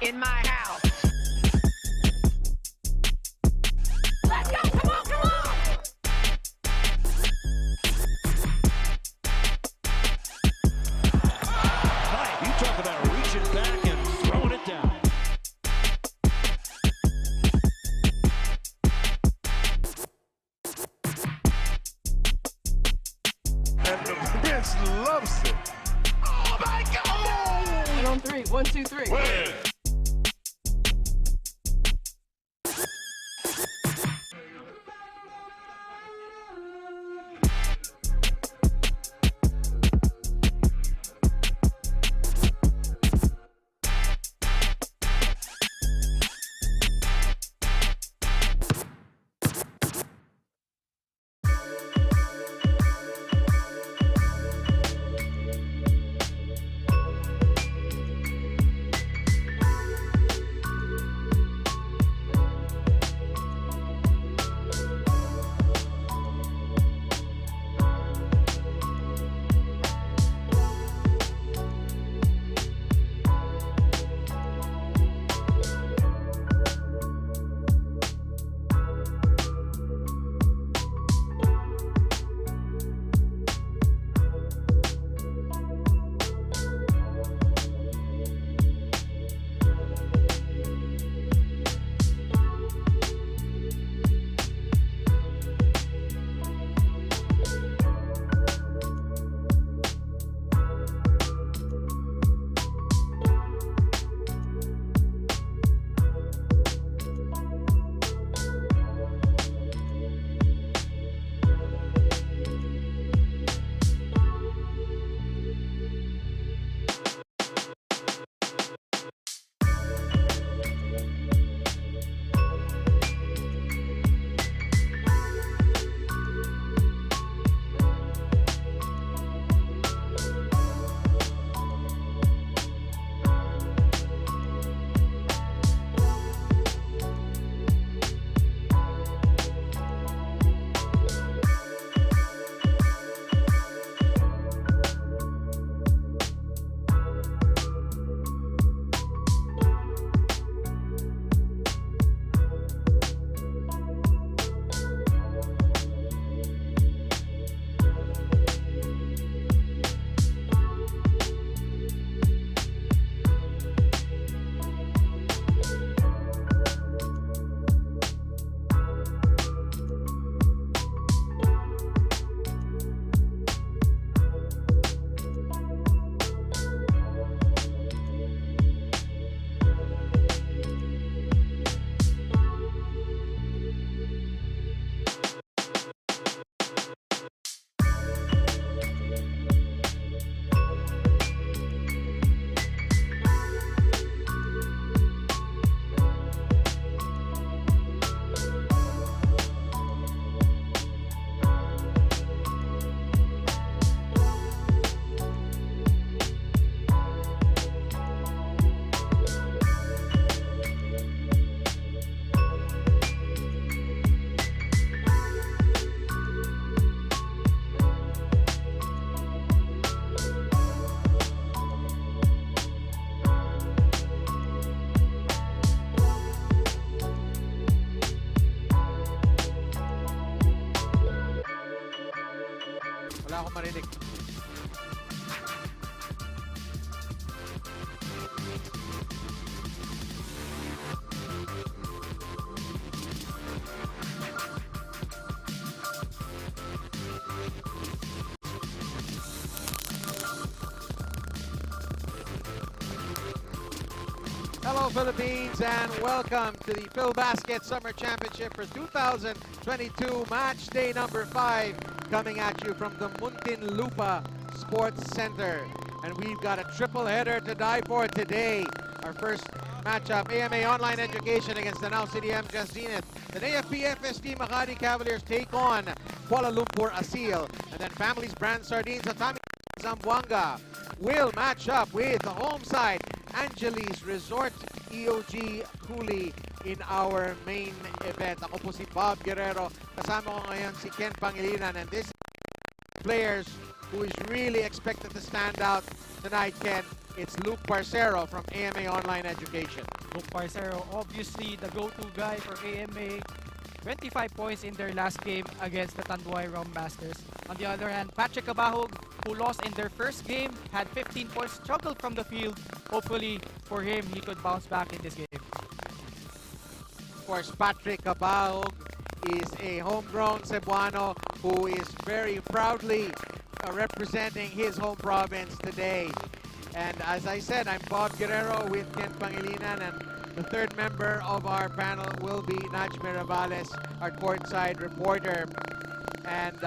in my house. Let's go! Come on, come on! Hi, you talk about reaching back and throwing it down. And the bench loves it. Oh my God! 1 on 3. 1, 2, 3. Win. Wala akong marinig. Hello Philippines and welcome to the Filbasket Summer Championship for 2022 match day number 5 coming at you from the Muntinlupa Sports Center. And we've got a triple header to die for today. Our first matchup, AMA Online Education against Danao City MJAS Zenith. Then AFP FST Makati Cavaliers take on Kuala Lumpur Asil. And then Families Brand Sardines Atami Zamboanga will match up with the home side, Angeles Resort EOG Cooley in our main event. Ako po si Bob Guerrero. Kasama ko ngayon si Ken Pangilinan, and this players who is really expected to stand out tonight, Ken. It's Luke Parcero from AMA Online Education. Luke Parcero, obviously the go-to guy for AMA. 25 points in their last game against the Tanduay Masters. On the other hand, Patrick Cabahug, who lost in their first game, had 15 points, struggled from the field. Hopefully, for him, he could bounce back in this game. Of course, Patrick Cabahug is a homegrown Cebuano who is very proudly representing his home province today. And as I said, I'm Bob Guerrero with Ken Pangilinan, and the third member of our panel will be Naj Mirabales, our courtside reporter. And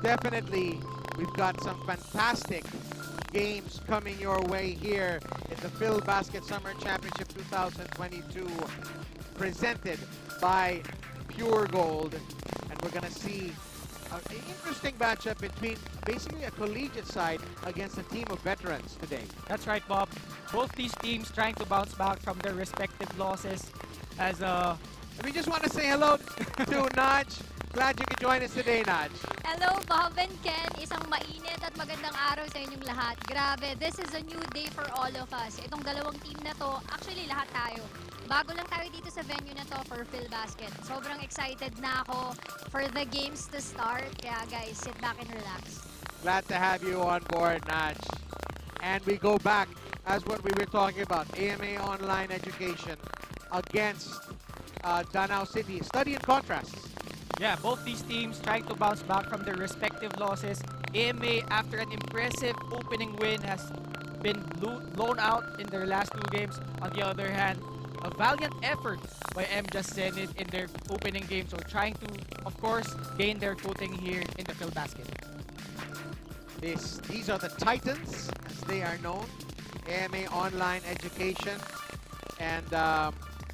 definitely, we've got some fantastic games coming your way here in the Filbasket Summer Championship 2022, presented by Pure Gold. And we're going to see an interesting matchup between basically a collegiate side against a team of veterans today. That's right, Bob. Both these teams trying to bounce back from their respective losses. As We just want to say hello to Naj. Glad you could join us today, Naj. Hello, Bob and Ken. Isang mainit at magandang araw sa inyong lahat. Grabe, this is a new day for all of us. Itong dalawang team na to, actually lahat tayo. Bago lang tayo dito sa venue na to for Filbasket. Sobrang excited na ako for the games to start. Kaya guys, sit back and relax. Glad to have you on board, Naj. And we go back as what we were talking about, AMA Online Education against Danao City. Study and contrast. yeah, both these teams trying to bounce back from their respective losses. AMA, after an impressive opening win, has been blown out in their last two games. On the other hand, a valiant effort by MJAS Zenith in their opening game. So trying to, of course, gain their footing here in the Filbasket. These are the Titans, as they are known. AMA Online Education. And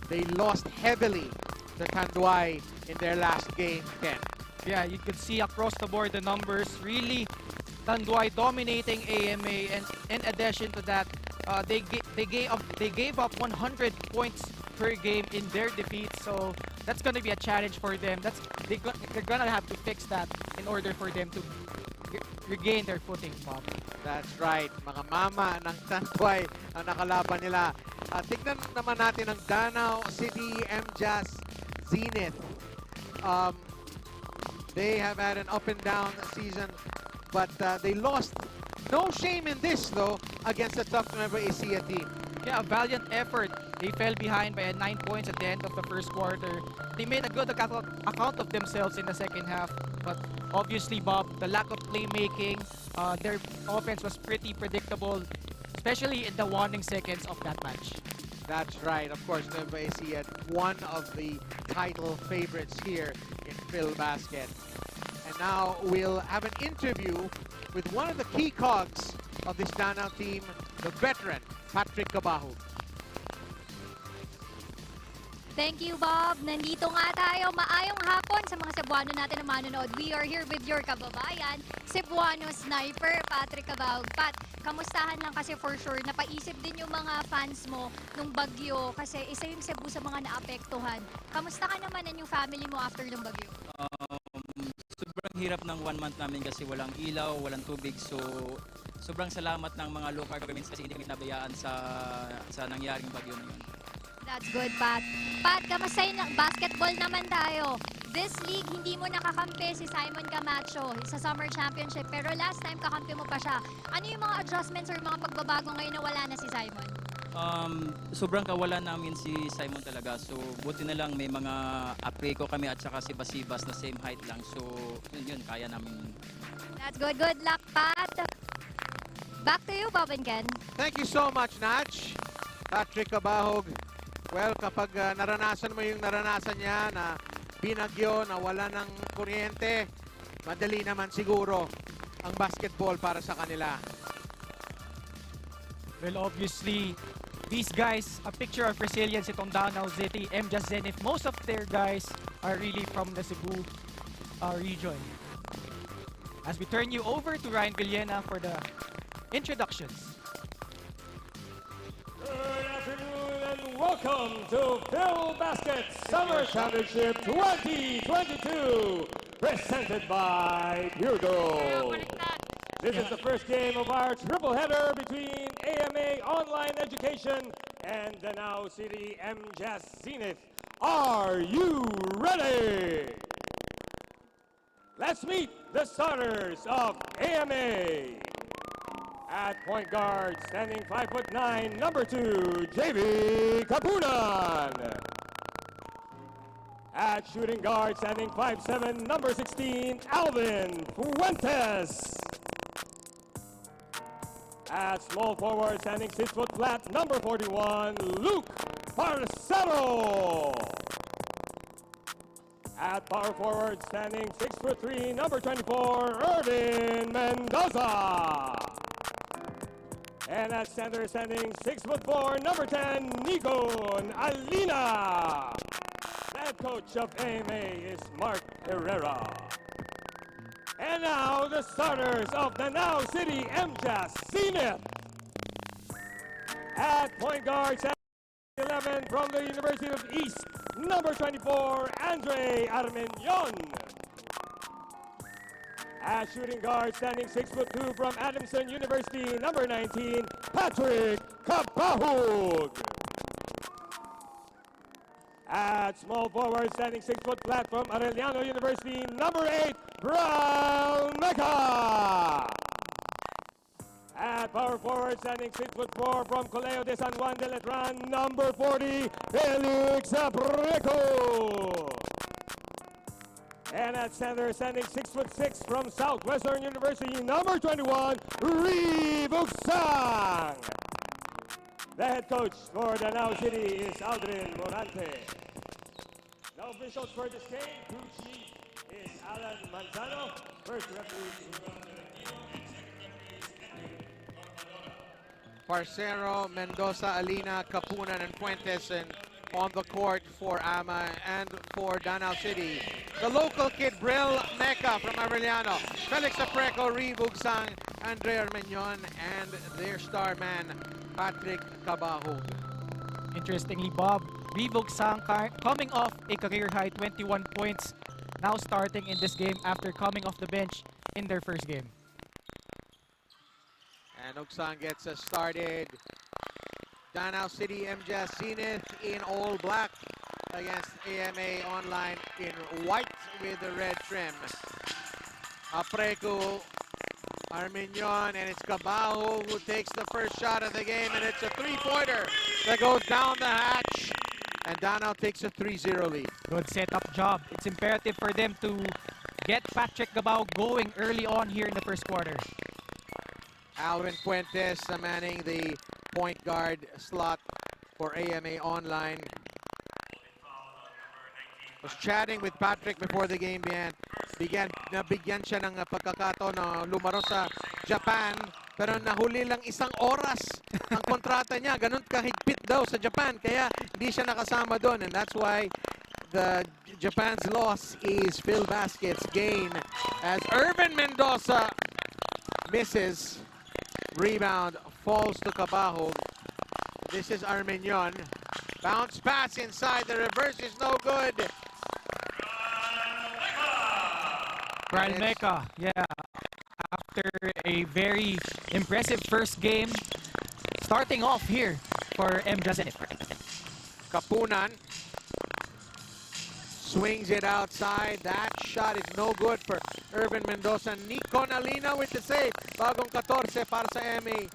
they lost heavily to Tanduay in their last game, Ken. Yeah, you could see across the board the numbers. Really, Tanduay dominating AMA, and in addition to that, they gave up 100 points per game in their defeat. So that's going to be a challenge for them. They're going to have to fix that in order for them to regain their footing, Bob. That's right. Mga mama ng Tanduay ang nakalaban nila. Tignan naman natin ang Danao City MJAS Zenith. They have had an up and down season, but they lost. No shame in this, though, against a tough Nueva Ecija team. Yeah, a valiant effort. They fell behind by 9 points at the end of the first quarter. They made a good account of themselves in the second half. But obviously, Bob, the lack of playmaking, their offense was pretty predictable, especially in the warning seconds of that match. That's right. Of course, Nueva Ecija, one of the title favorites here in Filbasket. And now we'll have an interview with one of the key cogs of this Danao team, the veteran, Patrick Cabahug. Thank you, Bob. Nandito nga tayo. Maayong hapon sa mga Cebuano natin na manonood. We are here with your kababayan, Cebuano sniper, Patrick Cabahug. Pat, kamustahan lang kasi for sure. Napaisip din yung mga fans mo nung bagyo kasi isa yung Cebu sa mga naapektuhan. Kamusta ka naman and yung family mo after ng bagyo? Sobrang hirap ng 1 month namin kasi walang ilaw, walang tubig. So, sobrang salamat ng mga local governments kasi hindi kami nabayaan sa nangyaring bagyo na yun. That's good, Pat. Pat, kamusta yung basketball naman tayo? This league, hindi mo nakakampi si Simon Camacho sa Summer Championship. Pero last time, kakampi mo pa siya. Ano yung mga adjustments or mga pagbabago ngayon na wala na si Simon? Sobrang kawalan namin si Simon talaga. So, buti na lang may mga apeko kami at saka si Basibas na same height lang. So, yun, kaya namin. That's good. Good luck, Pat. Back to you, Bob and Ken. Thank you so much, Naj. Patrick Cabahug. Well, kapag naranasan mo yung naranasan niya na binagyo, na wala ng kuryente, madali naman siguro ang basketball para sa kanila. Well, obviously, these guys, a picture of resilience itong Danao City MJAS Zenith. Most of their guys are really from the Cebu region. As we turn you over to Ryan Villena for the introductions. Good afternoon and welcome to Filbasket Summer Championship 2022, presented by Pure Gold. This is the first game of our triple header between AMA Online Education and Danao City MJAS Zenith. Are you ready? Let's meet the starters of AMA. At point guard, standing 5'9", number 2, JV Kapunan. At shooting guard, standing 5'7", number 16, Alvin Fuentes. At small forward, standing 6 foot flat, number 41, Luke Parcero. At power forward, standing 6'3", number 24, Ervin Mendoza. And at center, standing 6'4", number 10, Nikon Alina. The head coach of AMA is Mark Herrera. And now the starters of Danao City MJAS Zenith. At point guard, 11 from the University of East, number 24, Andre Armenion. At shooting guard, standing 6'2" from Adamson University, number 19, Patrick Cabahug. At small forward, standing 6 foot flat from Arellano University, number 8, Brown Mecca. At power forward, standing 6'4" from Colegio de San Juan de Letran, number 40, Felix Abreco. And at center, standing 6'6" from Southwestern University, number 21, Reevuksang. The head coach for Danao City is Aldrin Morante. The officials for this game, crew chief is Alan Manzano. First referee is Parcero, Mendoza, Alina, Kapunan, and Fuentes, and on the court for AMA and for Danao City. The local kid, Bril Mecca from Arellano, Felix Apreco, Reevuksang, Andre Armenion, and their star man, Patrick Cabahug. Interestingly, Bob, Reevuksang coming off a career-high 21 points, now starting in this game after coming off the bench in their first game. And Uksang gets us started. Danao City MJAS Zenith in all black against AMA Online in white with the red trim. Apreco, Armenion, and it's Cabahug who takes the first shot of the game, and it's a three-pointer that goes down the hatch, and Danao takes a 3-0 lead. Good setup job. It's imperative for them to get Patrick Cabahug going early on here in the first quarter. Alvin Fuentes manning the point guard slot for AMA Online. Was chatting with Patrick before the game began. Nabigyan siya ng pagkakataon na lumaro sa Japan, pero nahuli lang isang oras ang kontrata niya. Ganun kahigpit daw sa Japan, kaya hindi siya nakasama doon. And that's why the Japan's loss is Filbasket's gain as Ervin Mendoza misses. Rebound falls to Cabahug. This is Armenion. Bounce pass inside. The reverse is no good. Brian Mecca, yeah, after a very impressive first game, starting off here for MJAS Zenith. Kapunan swings it outside. That shot is no good for Ervin Mendoza. Nikon Alina with the save. Bagong 14 para sa MA.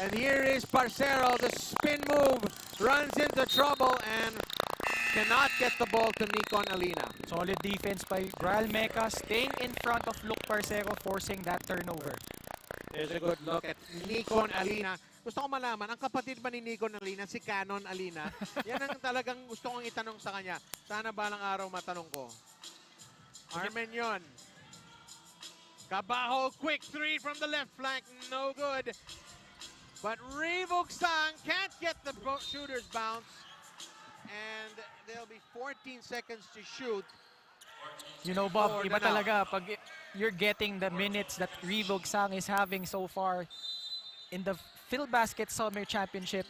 And here is Parcero. The spin move runs into trouble and cannot get the ball to Nikon Alina. Solid defense by Brian Mecca, staying in front of Luke Parcero, forcing that turnover. There's a good look at Nikon Alina. Gusto ko malaman, ang kapatid ba ni Nikon Alina, si Canon Alina? Yan ang talagang gusto kong itanong sa kanya. Sana balang araw matanong ko. Armenion. Cabahug, quick three from the left flank. No good. But Reevuksang can't get the shooter's bounce. And there'll be 14 seconds to shoot. You know, Bob, iba talaga pag you're getting the minutes that Reevuksang is having so far in the Filbasket Summer Championship.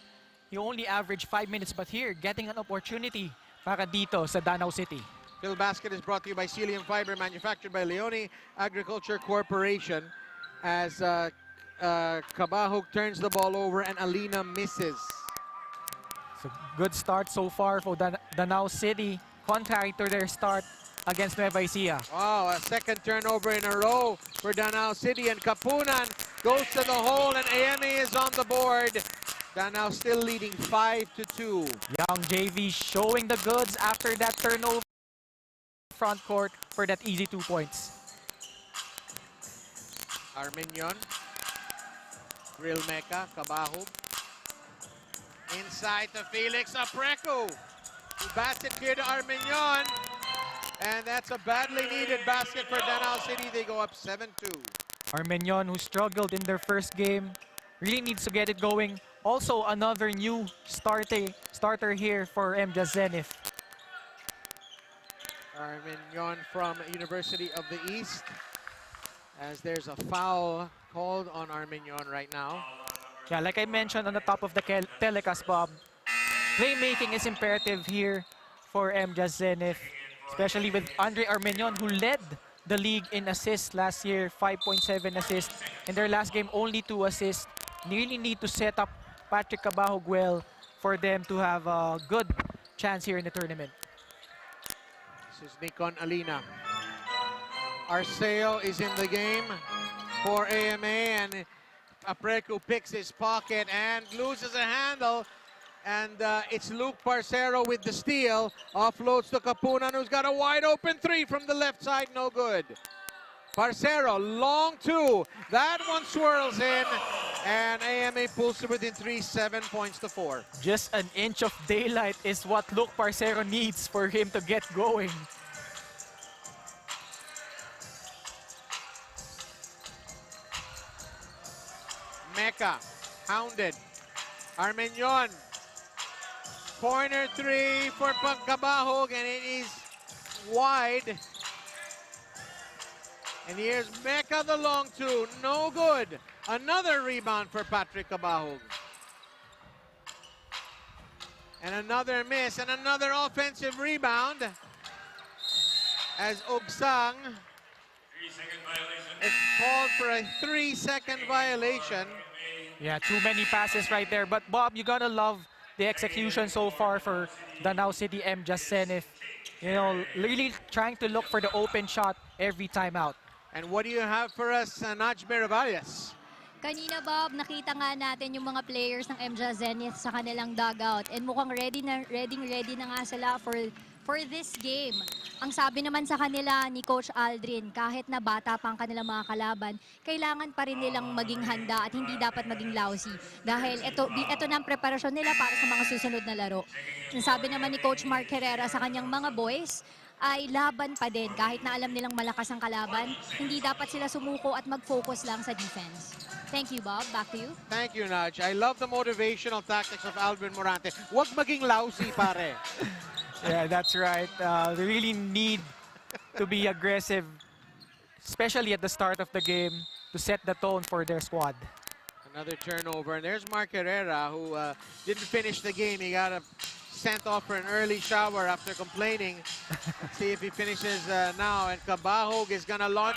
He only averaged 5 minutes, but here, getting an opportunity para dito sa Danao City. Filbasket is brought to you by Celium Fiber, manufactured by Leone Agriculture Corporation. as Cabahug turns the ball over and Alina misses. So good start so far for Danao City, contrary to their start against Nueva Ecija. Wow, a second turnover in a row for Danao City, and Kapunan goes to the hole and AMA is on the board. Danao still leading 5-2. Young JV showing the goods after that turnover front court for that easy 2 points. Arminion, Real Meca, Cabahug. Inside to Felix Apreco. Basket here to Arminion. And that's a badly needed basket for Danao City. They go up 7-2. Armenion, who struggled in their first game, really needs to get it going. Also, another new starter here for MJAS Zenith. Arminion from University of the East. As there's a foul called on Arminion right now. Yeah, like I mentioned on the top of the telecast, Bob, playmaking is imperative here for MJAS Zenith, especially with Andre Armenion, who led the league in assists last year, 5.7 assists. In their last game, only 2 assists. They really need to set up Patrick Cabahug well for them to have a good chance here in the tournament. This is Nikon Alina. Arceo is in the game for AMA, and Apreco picks his pocket and loses a handle. And it's Luke Parcero with the steal. Offloads to Kapunan, who's got a wide open 3 from the left side, no good. Parcero, long 2. That one swirls in, and AMA pulls to within 3, 7 points to 4. Just an inch of daylight is what Luke Parcero needs for him to get going. Meca, hounded. Armenion. Corner 3 for Cabahug, and it is wide. And here's Meca, the long 2, no good. Another rebound for Patrick Cabahug. And another miss, and another offensive rebound. As Ogsang is called for a 3-second violation. Yeah, too many passes right there. But Bob, you gotta love the execution so far for Danao City MJAS Zenith. You know, really trying to look for the open shot every time out. And what do you have for us, Naj Miravalles? Kanina, Bob, nakita nga natin yung mga players ng MJAS Zenith sa kanilang dugout. And mukhang ready na nga sila for this game. Ang sabi naman sa kanila ni Coach Aldrin, kahit na bata pa ang kanilang mga kalaban, kailangan pa rin nilang maging handa at hindi dapat maging lousy. Dahil ito na ang preparasyon nila para sa mga susunod na laro. Ang sabi naman ni Coach Mark Herrera sa kanyang mga boys, ay laban pa din. Kahit na alam nilang malakas ang kalaban, hindi dapat sila sumuko at mag-focus lang sa defense. Thank you, Bob. Back to you. Thank you, Naj. I love the motivational tactics of Alvin Morante. Huwag maging lousy, pare. Yeah, that's right. They really need to be aggressive, especially at the start of the game, to set the tone for their squad. Another turnover, and there's Mark Herrera, who didn't finish the game. He got sent off for an early shower after complaining. Let's see if he finishes now, and Cabahug is gonna launch.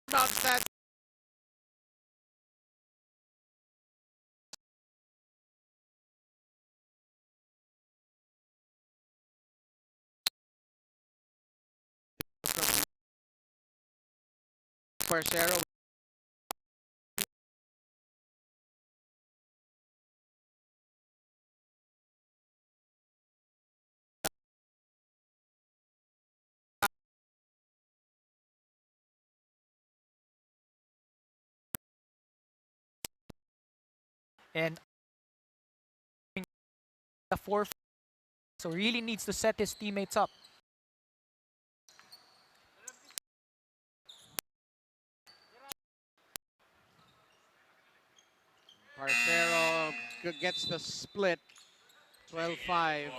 About that. Parcero. And the 4th, so really needs to set his teammates up. Parcero gets the split. 12-5.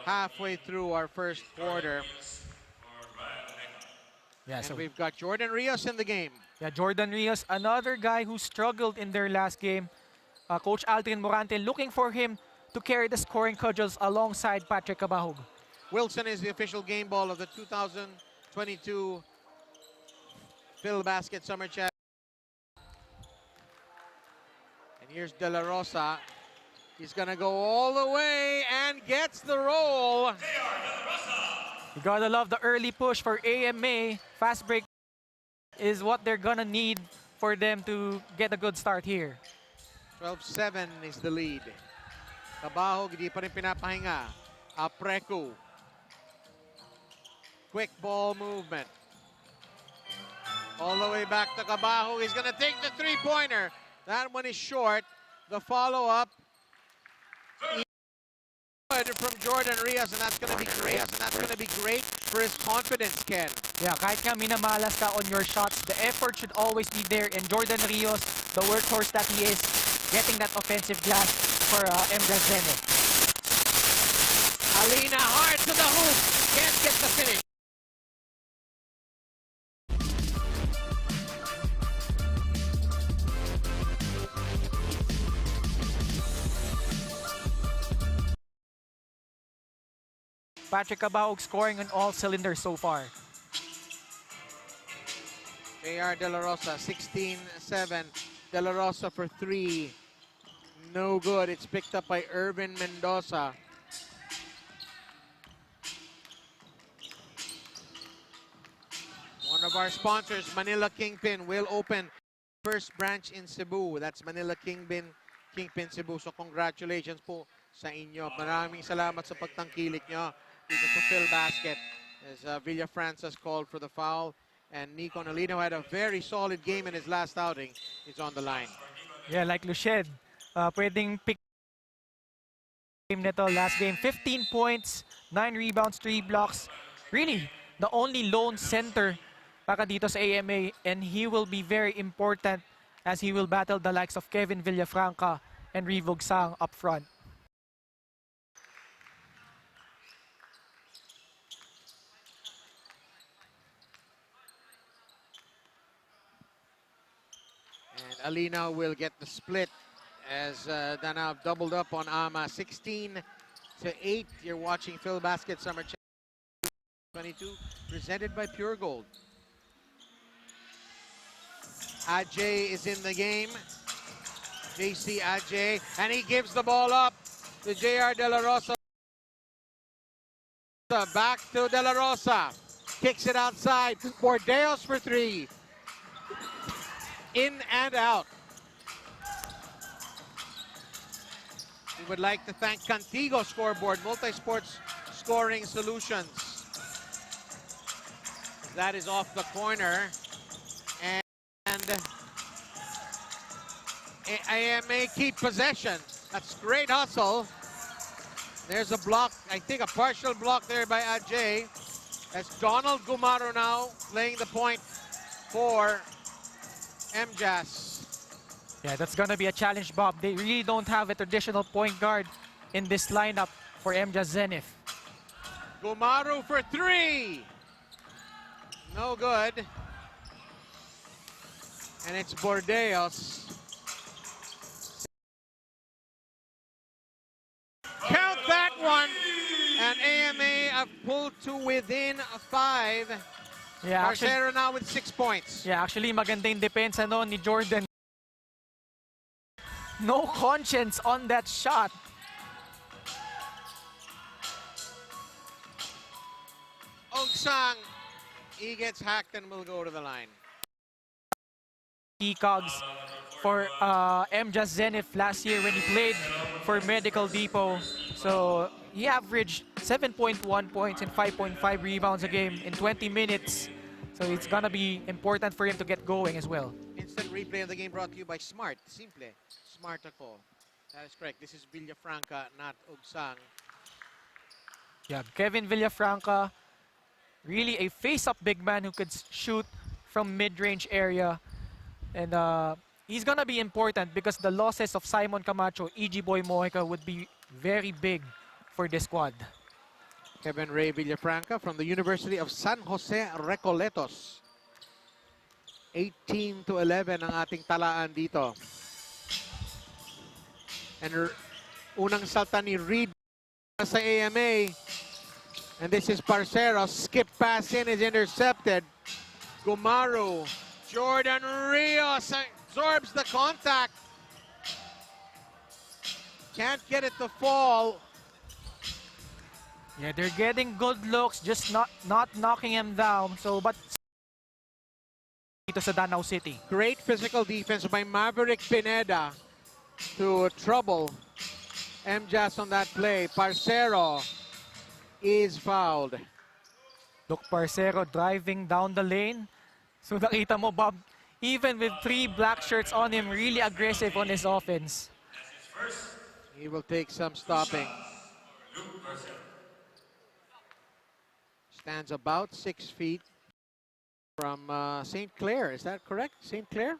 Halfway through our first quarter. Yeah, And we've got Jordan Rios in the game. yeah, Jordan Rios, another guy who struggled in their last game. Coach Aldrin Morante looking for him to carry the scoring cudgels alongside Patrick Cabahug. Wilson is the official game ball of the 2022 Filbasket Summer Championship. And here's De La Rosa. He's gonna go all the way and gets the roll. You gotta love the early push for AMA. Fast break is what they're gonna need for them to get a good start here. 12-7 is the lead. Cabahug, di pa rin pinapahinga. Apreku. Quick ball movement. All the way back to Cabahug. He's gonna take the three-pointer. That one is short. The follow-up from Jordan Rios, and that's gonna be great. For his confidence, Ken. Yeah, kahit nga minamalas ka on your shots, the effort should always be there. And Jordan Rios, the workhorse that he is, getting that offensive glass for MJAS Zenith. Alina hard to the hoop. Can't get the finish. Patrick Cabahug scoring on all cylinders so far. JR De La Rosa, 16-7. De La Rosa for three. No good. It's picked up by Irvin Mendoza. One of our sponsors, Manila Kingpin, will open first branch in Cebu. That's Manila Kingpin Cebu. So congratulations po sa inyo. Maraming salamat sa pagtangkilik nyo dito sa Filbasket. As Villafranca's called for the foul. And Nico Nolino had a very solid game in his last outing. He's on the line. Yeah, like Luched, pwedeng pick game nito. Last game, 15 points, 9 rebounds, 3 blocks. Really, the only lone center para dito sa AMA, and he will be very important as he will battle the likes of Kevin Villafranca and Revog Sang up front. And Alina will get the split as Danao doubled up on AMA. 16-8. You're watching Filbasket Summer Championship 22, presented by Pure Gold. Ajay is in the game. JC Ajay, and he gives the ball up to JR De La Rosa. Back to De La Rosa. Kicks it outside. Bordeos for three. In and out. We would like to thank Contigo Scoreboard, multi-sports scoring solutions. That is off the corner. And AMA keep possession. That's great hustle. There's a block, I think a partial block there by Ajay. That's Donald Gumaro now playing the point for MJAS. Yeah, that's gonna be a challenge, Bob. They really don't have a traditional point guard in this lineup for MJAS Zenith. Gumaro for three. No good. And it's Bordeos. Count that one. And AMA have pulled to within 5. Yeah, Parcero now with 6 points. Yeah, actually maganda yung depensa no ni Jordan. No conscience on that shot. Ogsang, he gets hacked and will go to the line. Cogs for MJAS Zenith last year when he played for Medical Depot. So he averaged 7.1 points and 5.5 rebounds a game in 20 minutes. So it's gonna be important for him to get going as well. Instant replay of the game brought to you by Smart. Simple. Smart ako. That is correct. This is Villafranca, not Ogsang. Yeah, Kevin Villafranca, really a face-up big man who could shoot from mid-range area. And he's gonna be important because the losses of Simon Camacho, E.G. Boy Mojica would be very big for this squad. Kevin Ray Villafranca from the University of San Jose Recoletos. 18-11 ang ating talaan dito. And unang salta ni Reed sa AMA. And this is Parcero. Skip pass in is intercepted. Gumaro. Jordan Rios absorbs the contact. Can't get it to fall. Yeah, they're getting good looks, just not knocking him down. So, but dito sa Danao City. Great physical defense by Maverick Pineda to trouble MJAS on that play. Parcero is fouled. Luke Parcero driving down the lane. So nakita mo, Bob, even with 3 black shirts on him, really aggressive on his offense. He will take some stopping. Stands about 6 feet from St. Clair. Is that correct? St. Clair?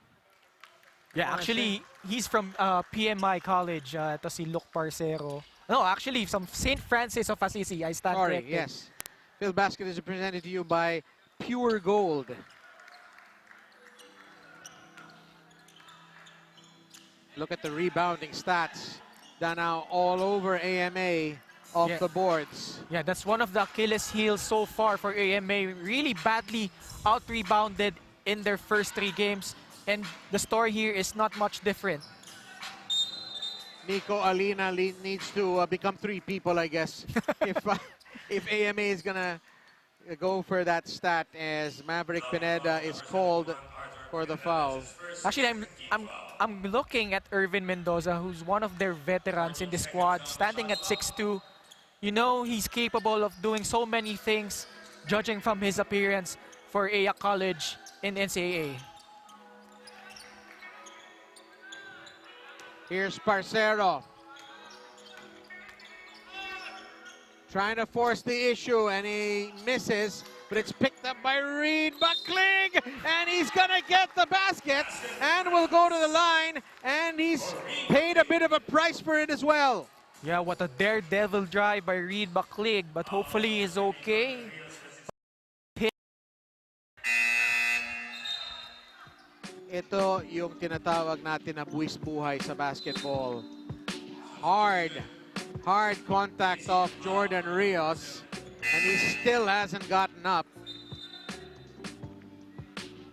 Yeah, actually, he's from PMI College. Ito si Luke Parcero. No, actually, from St. Francis of Assisi. I stand Sorry, corrected. yes. Filbasket is presented to you by Pure Gold. Look at the rebounding stats. Danao all over AMA off the boards. Yeah, that's one of the Achilles heels so far for AMA. Really badly out-rebounded in their first 3 games. And the story here is not much different. Nico Alina needs to become 3 people, I guess, if AMA is gonna go for that stat, as Maverick Pineda is called for the foul. Actually, I'm looking at Irvin Mendoza, who's one of their veterans in the squad, standing at 6'2". You know he's capable of doing so many things, judging from his appearance for a college in NCAA. Here's Parcero. Trying to force the issue, and he misses, but it's picked up by Reed Buckling, and he's gonna get the basket, and will go to the line, and he's paid a bit of a price for it as well. Yeah, what a daredevil drive by Reed Buckling, but hopefully he's okay. Ito yung tinatawag natin na buwis buhay sa basketball. Hard contact off Jordan Rios, and he still hasn't gotten up.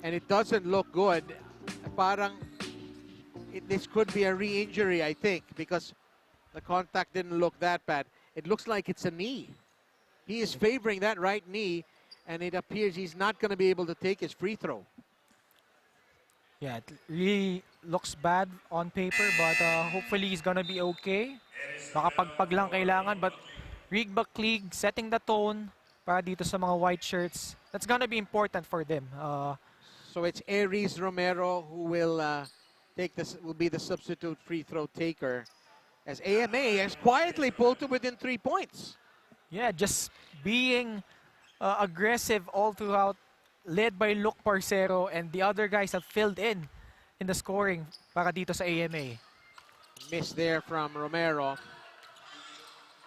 And it doesn't look good. Parang this could be a re-injury, I think, because the contact didn't look that bad. It looks like it's a knee. He is favoring that right knee, and it appears he's not going to be able to take his free throw. Yeah, it really looks bad on paper, but hopefully he's gonna be okay. Baka pagpag lang kailangan, but Reed Buckling setting the tone para dito sa mga white shirts. That's gonna be important for them. So it's Aries Romero who will be the substitute free throw taker, as AMA has quietly pulled to within 3 points. Yeah, just being aggressive all throughout, led by Luke Parcero, and the other guys have filled in the scoring para dito sa AMA. Miss there from Romero.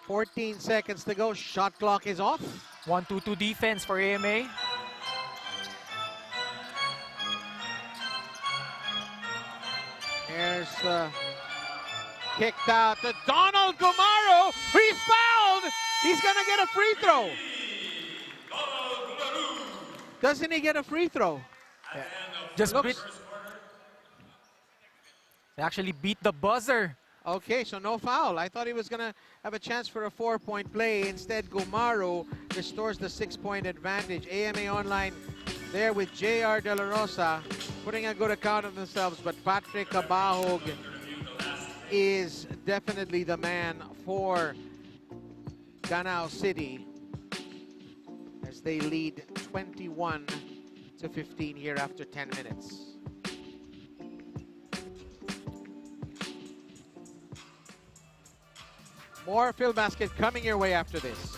14 seconds to go. Shot clock is off. 1-2-2 defense for AMA. Here's kicked out to Donald Gumaro. He's fouled. He's gonna get a free throw. Doesn't he get a free throw? Yeah. Just they actually beat the buzzer. Okay, so no foul. I thought he was going to have a chance for a 4-point play. Instead, Gumaro restores the 6-point advantage. AMA Online there with JR De La Rosa, putting a good account of themselves, but Patrick Cabahug is definitely the man for Danao City, as they lead 21-15 here after 10 minutes. More Filbasket coming your way after this.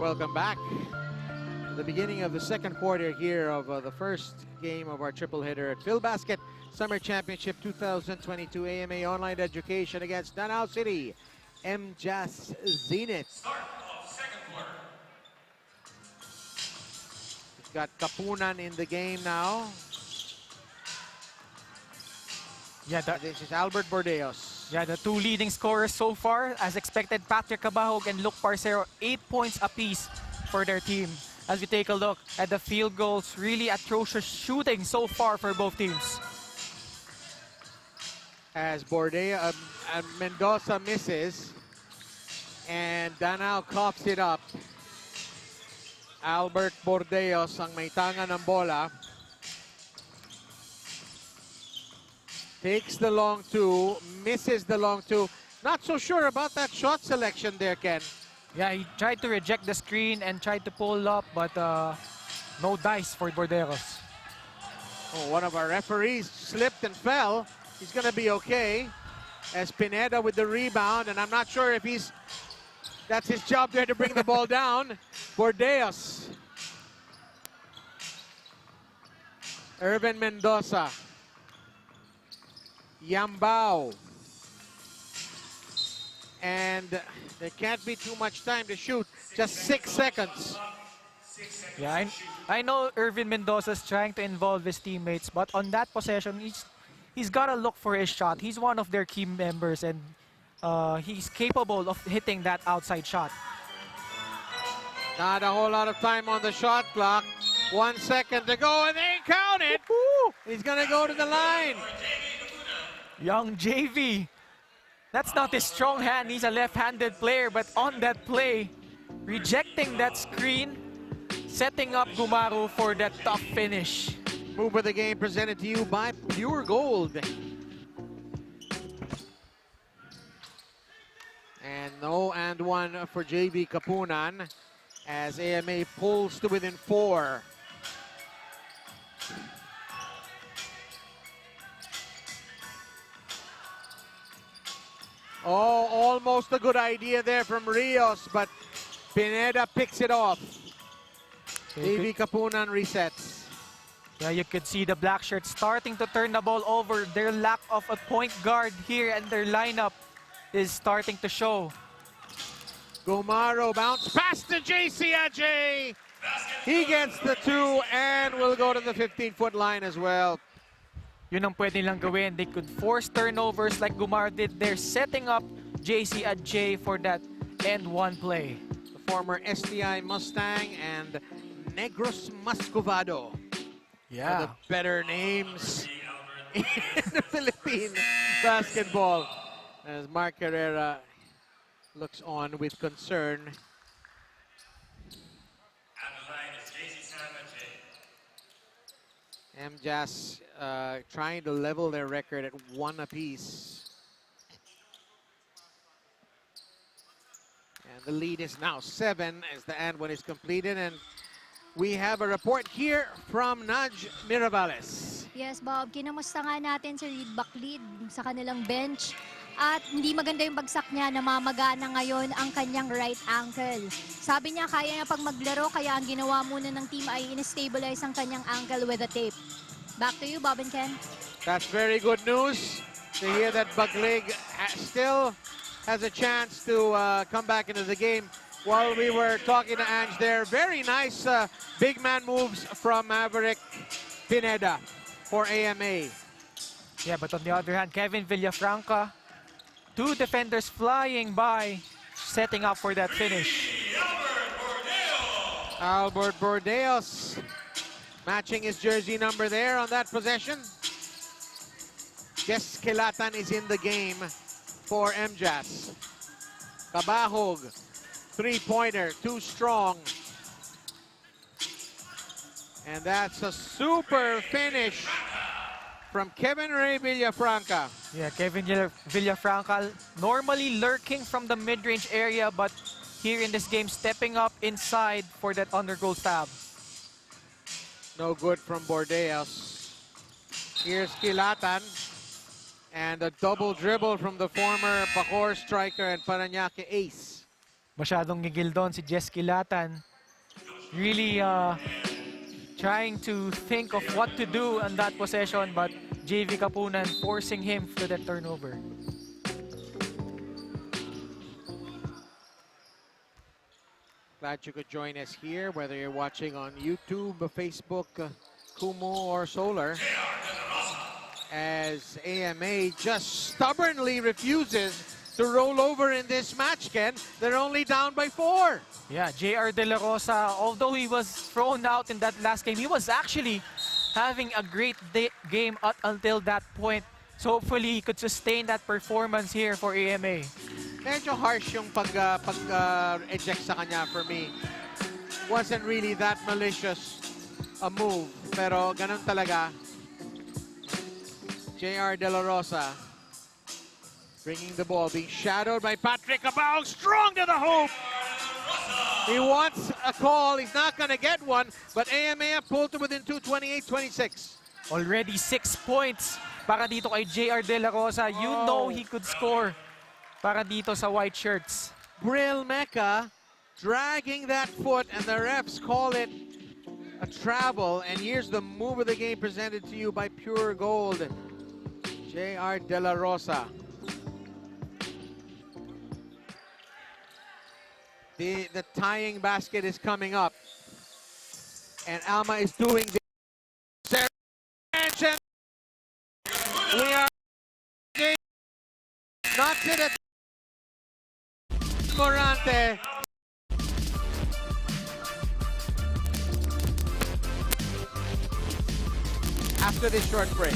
Welcome back. The beginning of the second quarter here of the first game of our triple header at Filbasket Summer Championship 2022 AMA Online Education against Danao City MJAS Zenith. Start of second quarter. We've got Kapunan in the game now. Yeah, This is Albert Bordeos. yeah, the two leading scorers so far, as expected, Patrick Cabahug and Luke Parcero, 8 points apiece for their team. As we take a look at the field goals, really atrocious shooting so far for both teams. As Mendoza misses and Danao coughs it up. Albert Bordeos ang may tanga ng bola. Takes the long two, misses the long two. Not so sure about that shot selection there, Ken. Yeah, he tried to reject the screen and tried to pull up, but no dice for Borderos. Oh, one of our referees slipped and fell. He's going to be okay. As Pineda with the rebound, and I'm not sure if that's his job there to bring the ball down. Bordeos. Irvin Mendoza. Yambao. And there can't be too much time to shoot. Just 6 seconds. Yeah, I know Irvin Mendoza's trying to involve his teammates, but on that possession, he's got to look for his shot. He's one of their key members, and he's capable of hitting that outside shot. Not a whole lot of time on the shot clock. 1 second to go, and they count it. He's going to go to the line. Young JV. That's not his strong hand. He's a left-handed player, but on that play, rejecting that screen, setting up Gumaro for that tough finish. Move of the game presented to you by Pure Gold. And no and one for JV Kapunan as AMA pulls to within 4. Oh, almost a good idea there from Rios, but Pineda picks it off. JV Kapunan resets. Yeah, you could see the black shirts starting to turn the ball over. Their lack of a point guard here and their lineup is starting to show. Gumaro bounce pass to JC Ajay. He gets the 2 and will go to the 15-foot line as well. Yun ang pwede lang gawin. They could force turnovers like Gumaro did there, setting up JC Ajay for that end one play. The former STI Mustang and Negros Mascovado. Yeah. The better names in the Philippine basketball. As Mark Herrera looks on with concern. MJAS trying to level their record at 1 apiece. And the lead is now 7 as the and one is completed. And we have a report here from Naj Mirabales. Yes, Bob. Kinamusta nga natin si Reed Baclid sa kanilang bench. At hindi maganda yung bagsak niya, namamagana ngayon ang kanyang right ankle. Sabi niya kaya niya pag maglaro, kaya ang ginawa muna ng team ay in-stabilize ang kanyang ankle with a tape. Back to you, Bob and Ken. That's very good news to hear that Baclig still has a chance to come back into the game. While we were talking to Ange there, very nice big man moves from Maverick Pineda for AMA. Yeah, but on the other hand, Kevin Villafranca, 2 defenders flying by, setting up for that finish. Albert Bordeos matching his jersey number there on that possession. Jess Kilatan is in the game for MJAS. Cabahug, 3-pointer, too strong. And that's a super finish from Kevin Ray Villafranca. Yeah, Kevin Villafranca normally lurking from the mid-range area, but here in this game stepping up inside for that undergoal stab. No good from Bordeos. Here's Kilatan. And a double dribble from the former Bacoor striker and Parañaque ace. Masyadong gigil doon si Jess Kilatan. Really trying to think of what to do on that possession, but JV Kapunan forcing him to the turnover. Glad you could join us here, whether you're watching on YouTube, Facebook, Kumu, or Solar, as AMA just stubbornly refuses to roll over in this match, Ken. They're only down by 4. Yeah, JR De La Rosa, although he was thrown out in that last game, he was actually having a great game up until that point. So hopefully he could sustain that performance here for AMA. Medyo harsh yung pag-eject sa kanya for me. Wasn't really that malicious a move, pero ganun talaga. JR De La Rosa bringing the ball, being shadowed by Patrick Cabahug, strong to the hoop. He wants a call, he's not gonna get one, but AMA pulled to within 2, 28-26. Already 6 points para dito kay JR De La Rosa. You know he could score para dito sa white shirts. Brill Mecca dragging that foot, and the refs call it a travel. And here's the move of the game presented to you by Pure Gold. JR De La Rosa. The tying basket is coming up, and Alma is doing the expansion. We are not to the Morante. After this short break.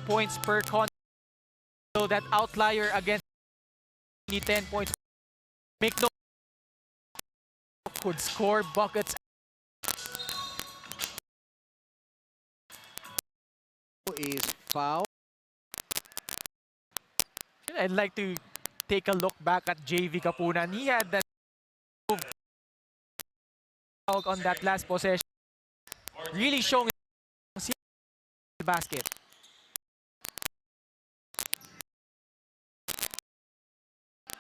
Points per contest. So that outlier against 10 points. Make no could score buckets. Is foul. I'd like to take a look back at JV Kapunan. He had that move on that last possession, really showing the basket.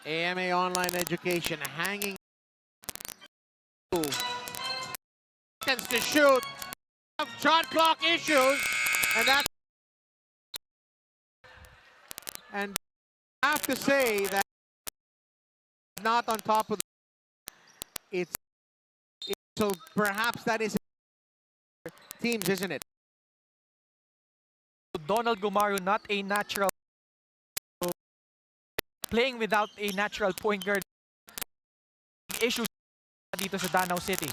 AMA Online Education hanging. Seconds to shoot. Shot clock issues, and that's. And I have to say that not on top of it's so perhaps that is teams, isn't it? Donald Gumaru, not a natural, playing without a natural point guard. Issue dito sa Danao City.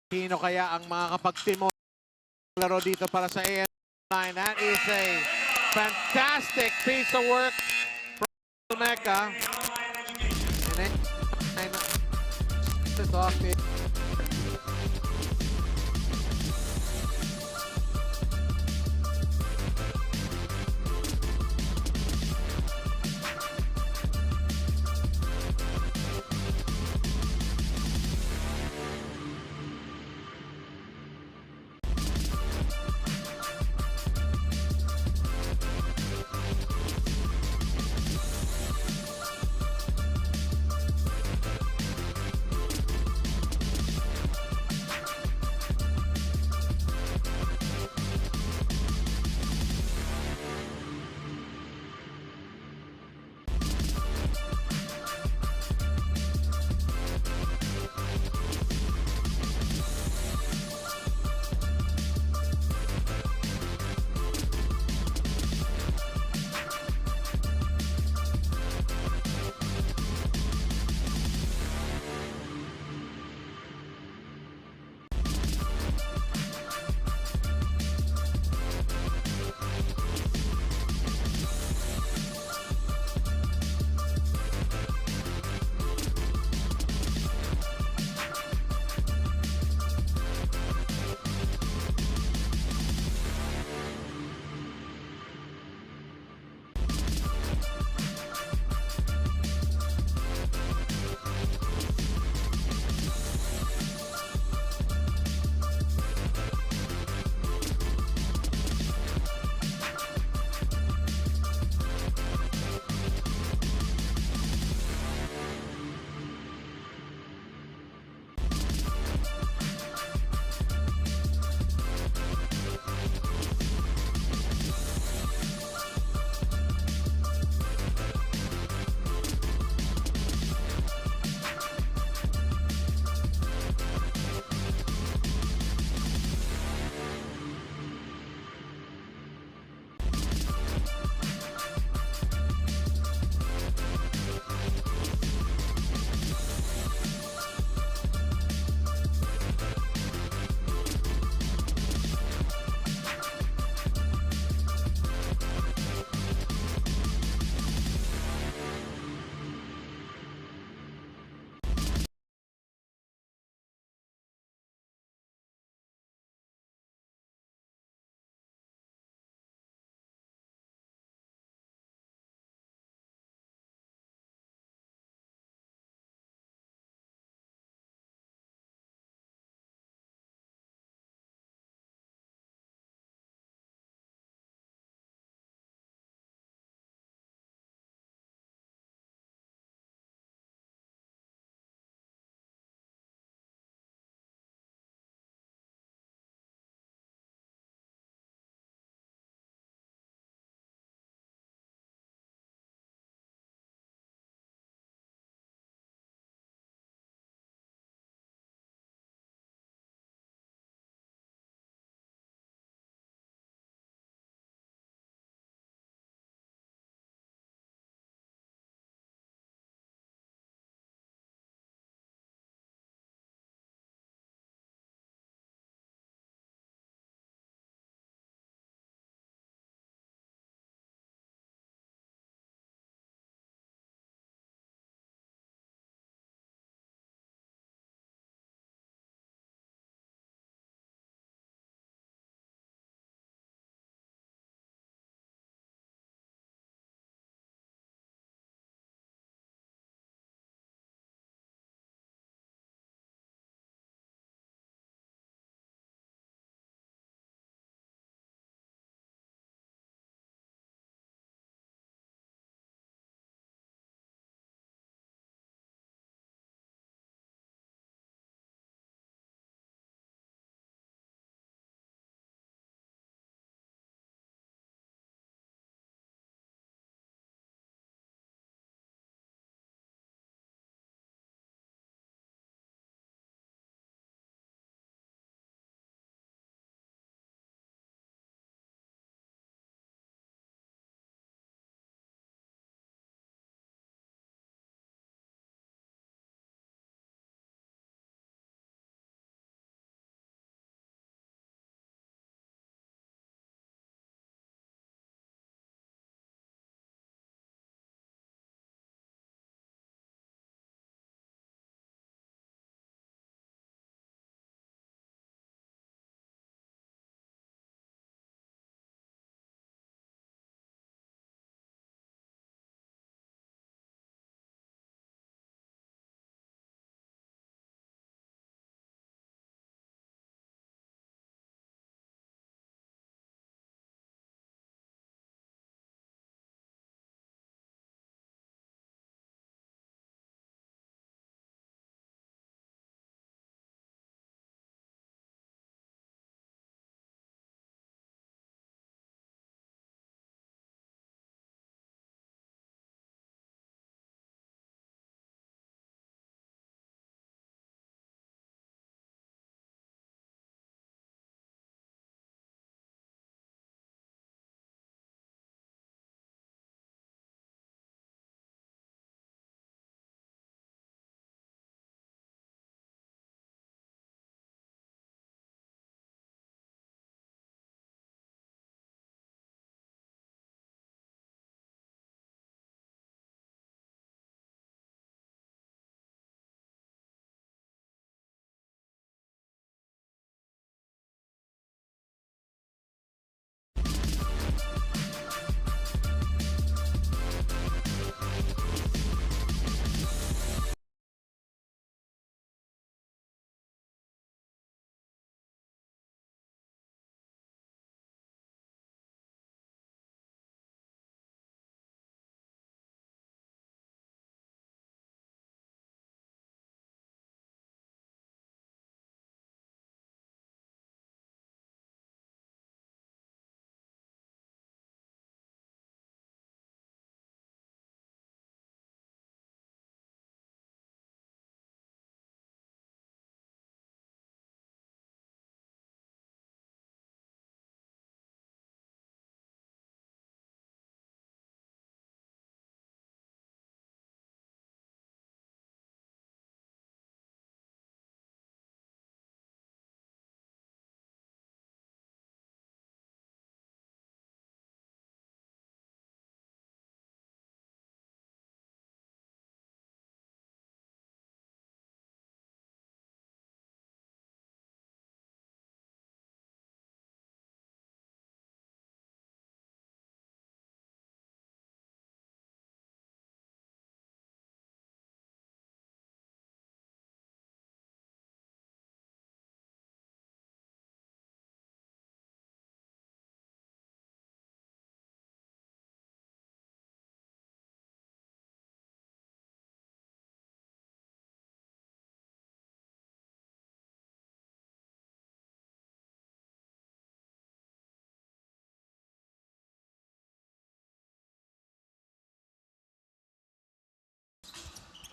Sino kaya ang makakapagtimo laro dito para sa AMA line? That is a fantastic piece of work from Mecca. And then to talk to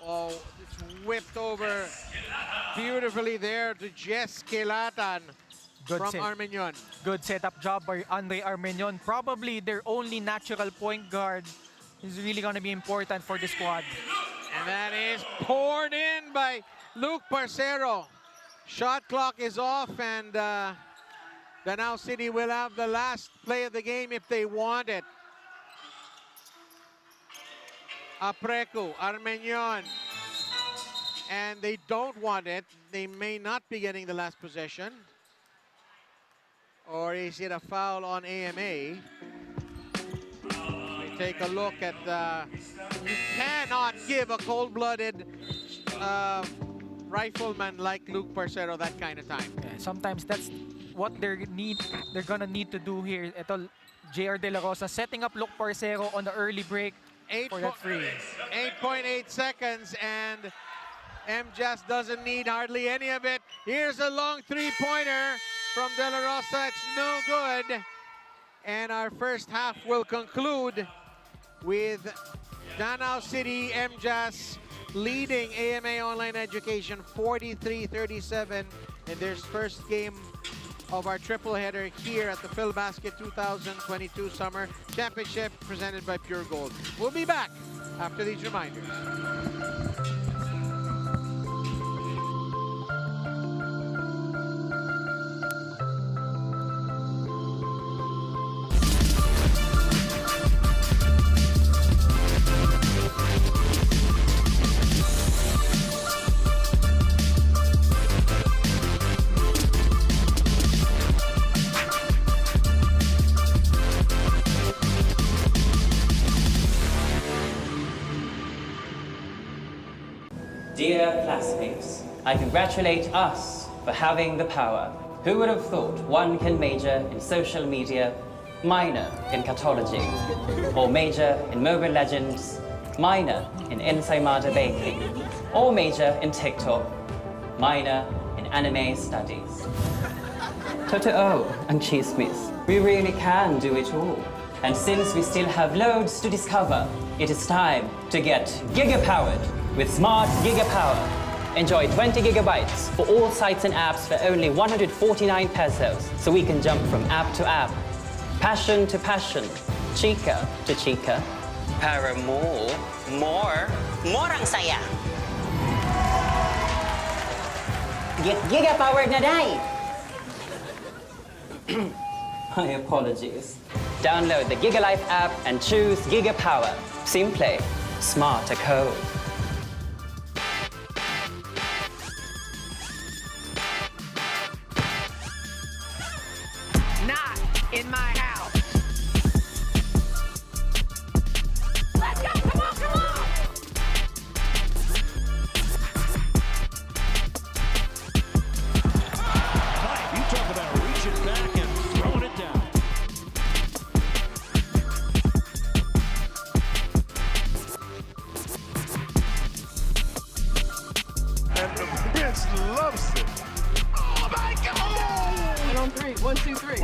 Oh, it's whipped over beautifully there to Jess Kelatan Good from set. Armenian. Good setup job by Andre Armenion. Probably their only natural point guard is really going to be important for the squad. And that is poured in by Luke Parcero. Shot clock is off, and Danao City will have the last play of the game if they want it. Apreku, Armenion. And they don't want it. They may not be getting the last possession. Or is it a foul on AMA? We take a look at you cannot give a cold-blooded rifleman like Luke Parcero that kind of time. Yeah, sometimes that's what they're gonna need to do here. Ito, JR De La Rosa setting up Luke Parcero on the early break for that free. 8.8 seconds, and MJAS doesn't need hardly any of it. Here's a long three-pointer from De La Rosa. It's no good. And our first half will conclude with Danao City MJAS leading AMA Online Education 43-37 in their first game of our triple header here at the Filbasket 2022 Summer Championship presented by Pure Gold. We'll be back after these reminders. Dear classmates, I congratulate us for having the power. Who would have thought one can major in social media, minor in catology, or major in Mobile Legends, minor in ensaymada baking, or major in TikTok, minor in anime studies. Totoo and chismis, we really can do it all. And since we still have loads to discover, it is time to get giga-powered with Smart Gigapower. Enjoy 20 gigabytes for all sites and apps for only 149 pesos, so we can jump from app to app, passion to passion, chika to chika. Para more ang saya. Get giga-powered na day! My apologies. Download the GigaLife app and choose Gigapower. Simple, smart code. Not in my house. Let's go! Come on, come on! You talk about reaching back and throwing it down. And the bench loves it. Oh my God! And on three. 1, 2, 3.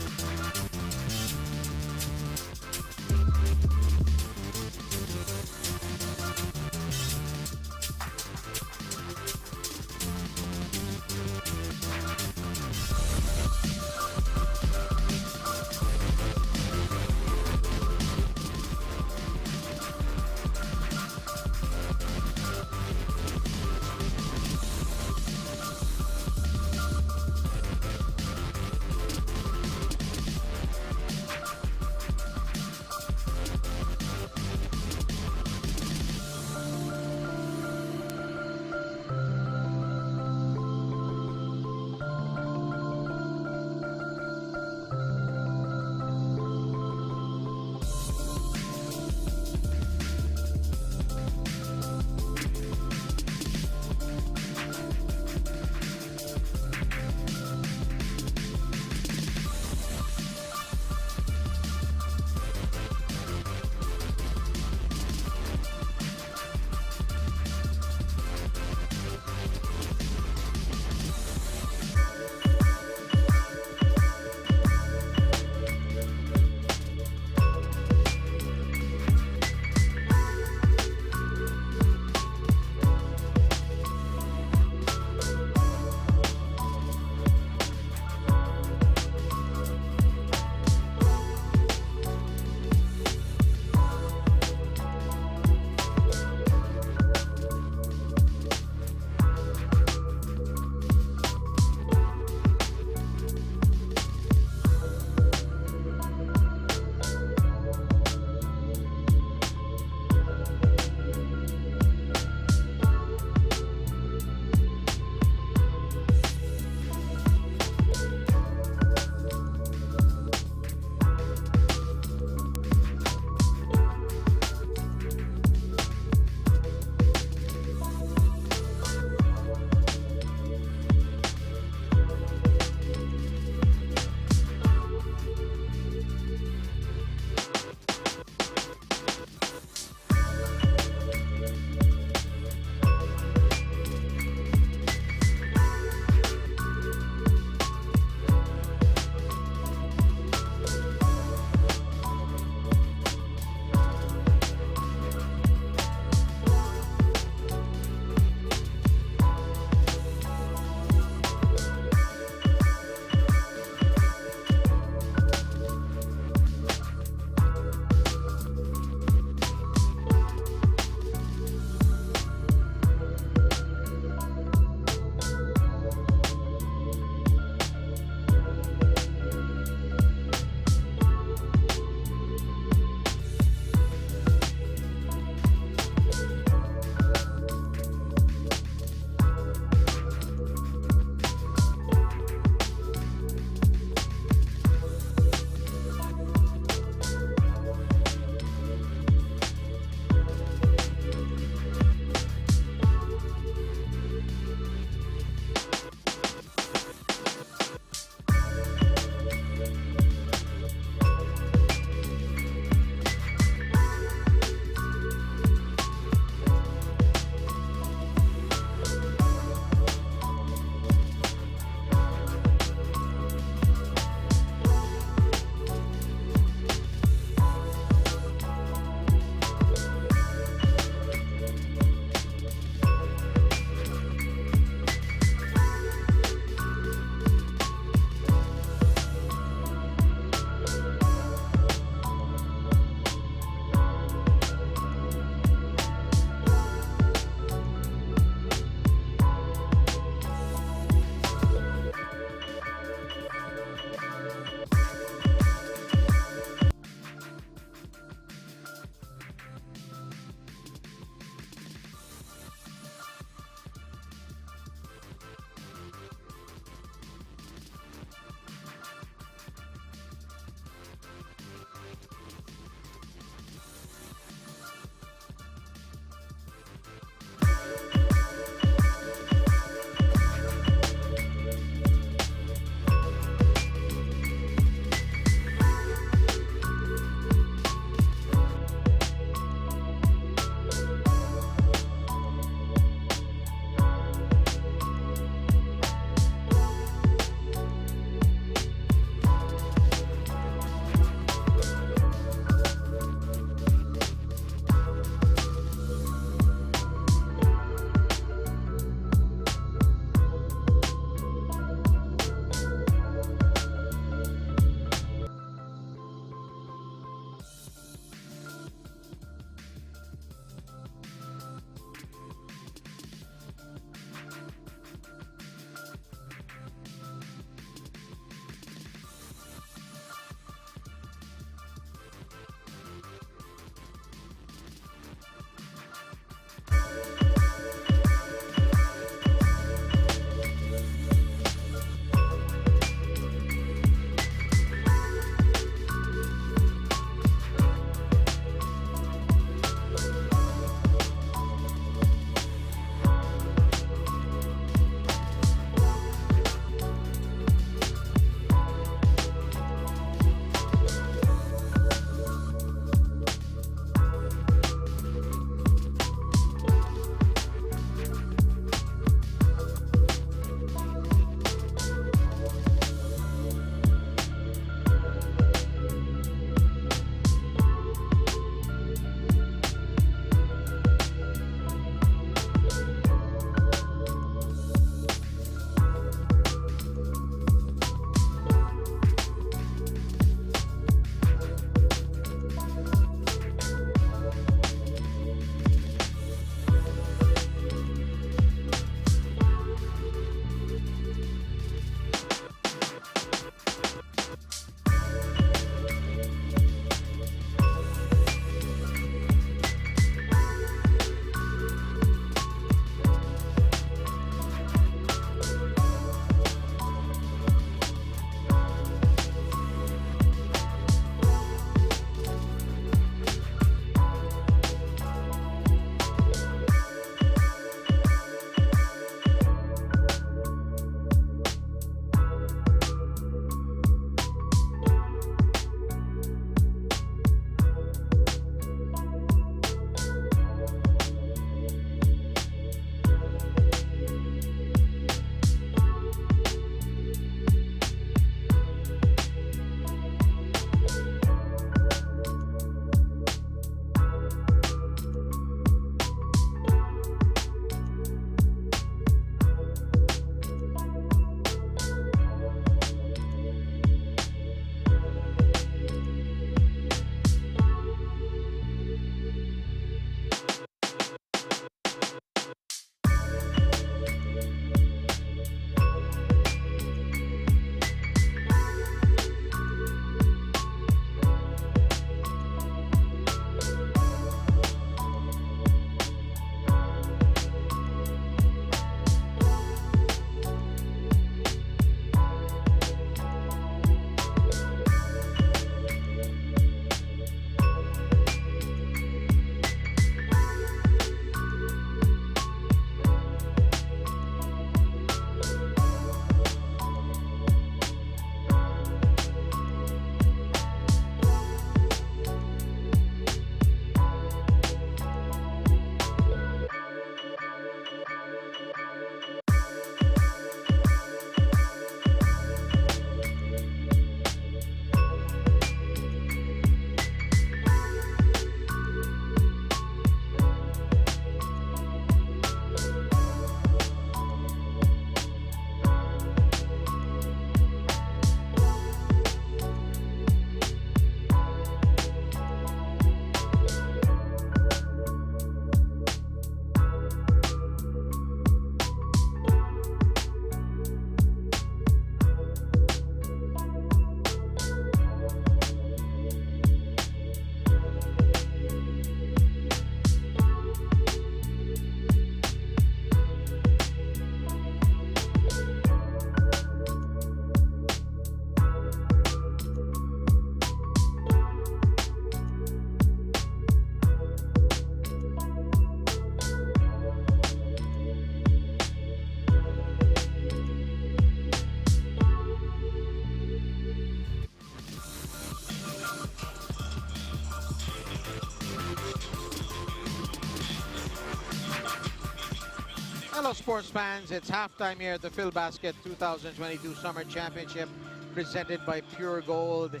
Hello, sports fans. It's halftime here at the Filbasket 2022 Summer Championship presented by Pure Gold.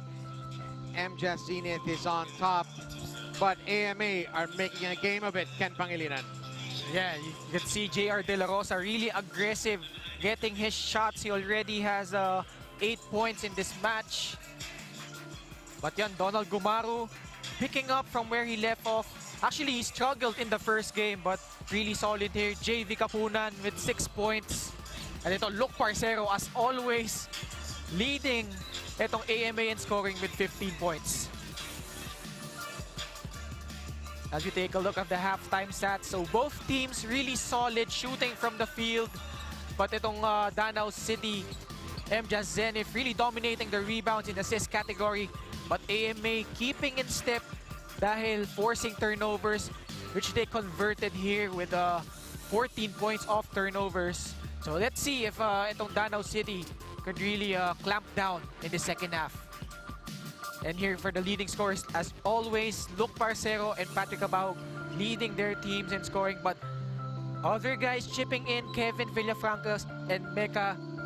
MJAS Zenith is on top, but AMA are making a game of it. Ken Pangilinan. Yeah, you can see JR De La Rosa really aggressive, getting his shots. He already has 8 points in this match. But yan, Donald Gumaru picking up from where he left off. Actually, he struggled in the first game, but really solid here. JV Kapunan with 6 points. And ito, Luke Parcero, as always, leading itong AMA in scoring with 15 points. As we take a look at the halftime stats, so both teams really solid shooting from the field. But itong Danao City MJAS Zenith really dominating the rebounds in the assist category. But AMA keeping in step dahil forcing turnovers, which they converted here with 14 points off turnovers. So let's see if itong Danao City could really clamp down in the second half. And here for the leading scorers, as always, Luke Parcero and Patrick Cabahug leading their teams in scoring. But other guys chipping in, Kevin Villafranca and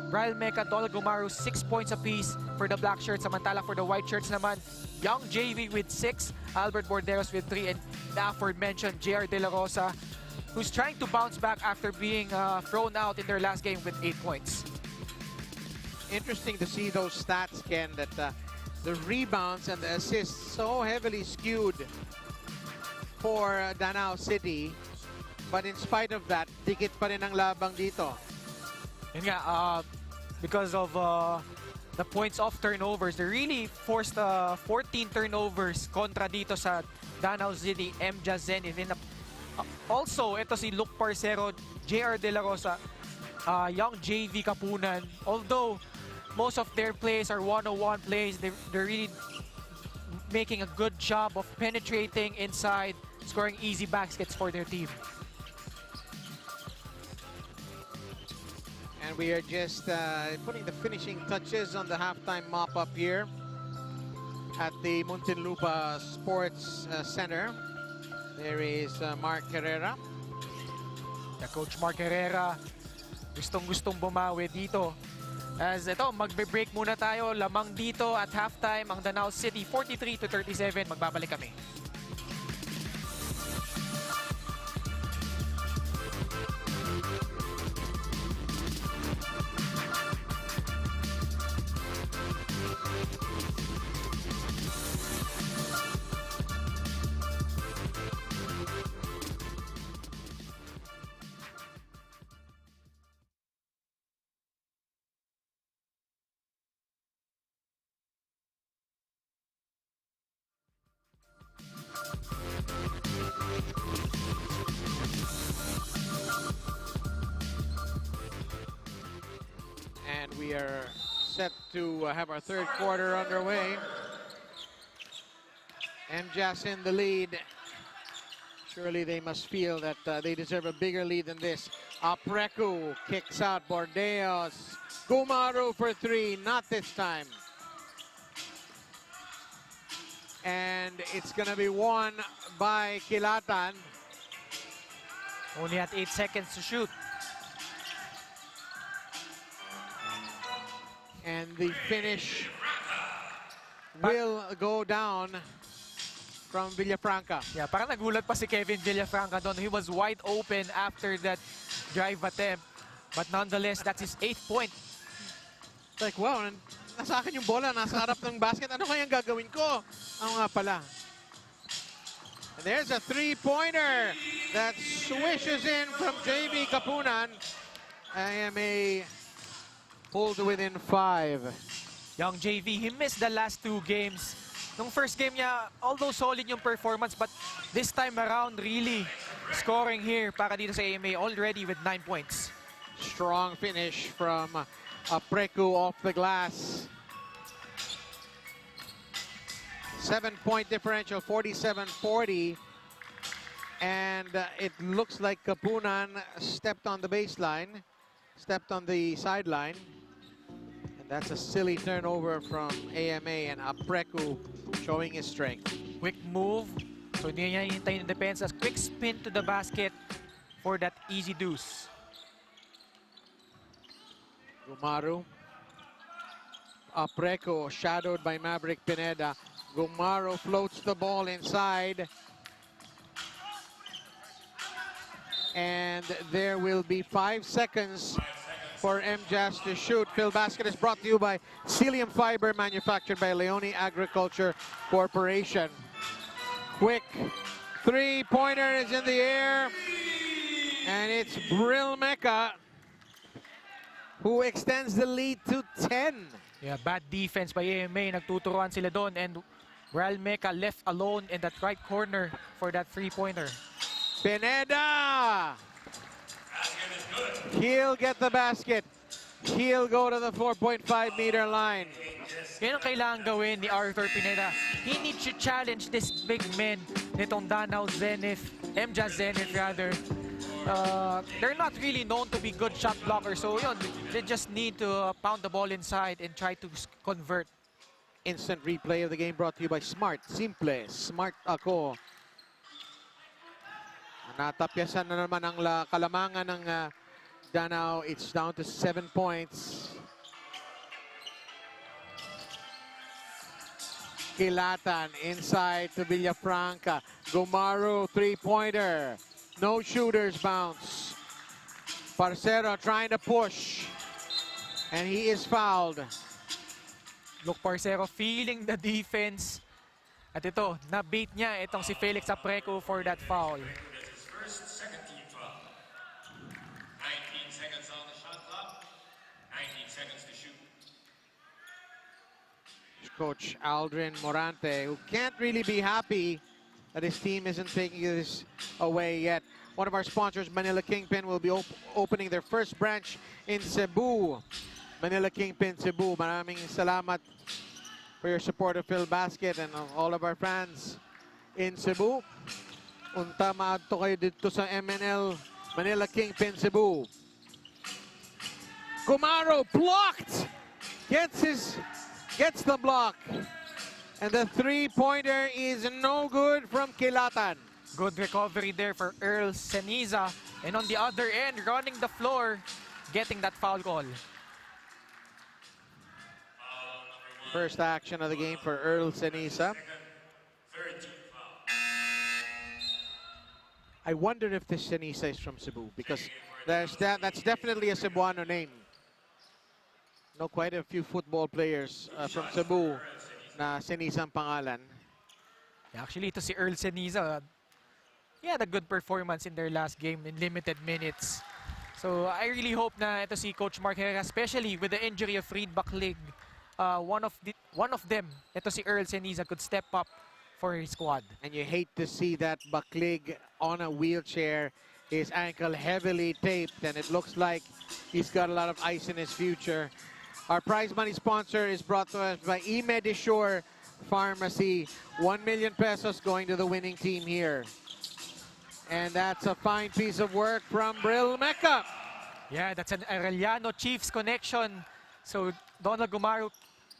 Brian Mecca, Donald Gumaru, 6 points apiece for the black shirts. Samantala for the white shirts naman, Young JV with 6, Albert Borderos with 3, and the aforementioned JR De La Rosa, who's trying to bounce back after being thrown out in their last game with 8 points. Interesting to see those stats, Ken, that the rebounds and the assists so heavily skewed for Danao City. But in spite of that, dikit pa rin ang labang dito. Yun nga, because of the points off turnovers, they really forced 14 turnovers kontra dito sa Danao City MJAS Zenith. Also, ito si Luke Parcero, JR De La Rosa, Young JV Kapunan. Although most of their plays are one-on-one plays, they're really making a good job of penetrating inside, scoring easy baskets for their team. And we are just putting the finishing touches on the halftime mop-up here at the Muntinlupa Sports Center. There is Mark Herrera. Coach Mark Herrera, gustong-gustong bumawi dito. As ito, magbe-break muna tayo. Lamang dito at halftime ang Danao City, 43-37. Magbabalik kami. And we are set to have our third quarter underway. MJAS in the lead. Surely they must feel that they deserve a bigger lead than this. Apreku kicks out Bordeos. Gumaru for 3, not this time. And it's gonna be won by Kilatan. Only at 8 seconds to shoot. And the finish will go down from Villafranca. Yeah, parang nagulat pa si Kevin Villafranca doon. He was wide open after that drive attempt. But nonetheless, that's his 8th point. Like, wow, nasa akin yung bola, nasa harap ng basket. Ano kayang gagawin ko? Ano nga pala? And there's a 3-pointer that swishes in from JV Kapunan. AMA pulled within 5. Young JV, he missed the last 2 games. Nung first game niya, although solid yung performance, but this time around, really scoring here para dito sa AMA, already with 9 points. Strong finish from Apreku off the glass. 7-point differential, 47-40. And it looks like Kapunan stepped on the baseline, stepped on the sideline. And that's a silly turnover from AMA, and Apreku showing his strength. Quick move. So hindi niya hintayin yung defense. Quick spin to the basket for that easy deuce. Gumaru. Apreco shadowed by Maverick Pineda. Gumaru floats the ball inside. And there will be 5 seconds for MJAS to shoot. Filbasket is brought to you by Cilium Fiber, manufactured by Leone Agriculture Corporation. Quick three-pointer is in the air. And it's Bril Mecca who extends the lead to 10. Yeah, bad defense by AMA. Nagtuturuan sila doon. And Bril Mecca left alone in that right corner for that three-pointer. Pineda! He'll get the basket. He'll go to the 4.5-meter line. Yan ang kailangan gawin ni Arthur Pineda. He needs to challenge this big man nitong Danao Zenith, MJAS Zenith rather. They're not really known to be good shot blockers, so yun, they just need to pound the ball inside and try to convert. Instant replay of the game brought to you by Smart. Simple. Smart ako. Natapyasan na naman ang kalamangan ng Danao. It's down to 7 points. Kilatan inside to Villafranca. Gumaru, three-pointer. No shooters bounce. Parcero trying to push. And he is fouled. Luke Parcero feeling the defense. At ito, na-bait niya itong si Felix Apreco for that foul. Second team foul. 19 seconds on the shot clock. 19 seconds to shoot. Coach Aldrin Morante, who can't really be happy that his team isn't taking this away yet. One of our sponsors, Manila Kingpin, will be opening their first branch in Cebu. Manila Kingpin, Cebu. Maraming salamat for your support of Filbasket and all of our fans in Cebu. Unta maadto kayo dito sa MNL Manila Kingpin, Cebu. Gumaru blocked! Gets the block. And the three-pointer is no good from Kilatan. Good recovery there for Earl Ceniza. And on the other end, running the floor, getting that foul call. First action of the game for Earl Ceniza. I wonder if this Ceniza is from Cebu, because that's definitely a Cebuano name. No, quite a few football players from Cebu na Ceniza ang pangalan. Actually, ito si Earl Ceniza. He had a good performance in their last game in limited minutes. So I really hope na ito si Coach Mark Herrera, especially with the injury of Reed Baklig, one of them, ito si Earl Ceniza, could step up for his squad. And you hate to see that Baklig on a wheelchair, his ankle heavily taped, and it looks like he's got a lot of ice in his future. Our prize money sponsor is brought to us by eMedisure Pharmacy. 1 million pesos going to the winning team here. And that's a fine piece of work from Bril Mecca. Yeah, that's an Arellano Chiefs connection. So Donald Gumaru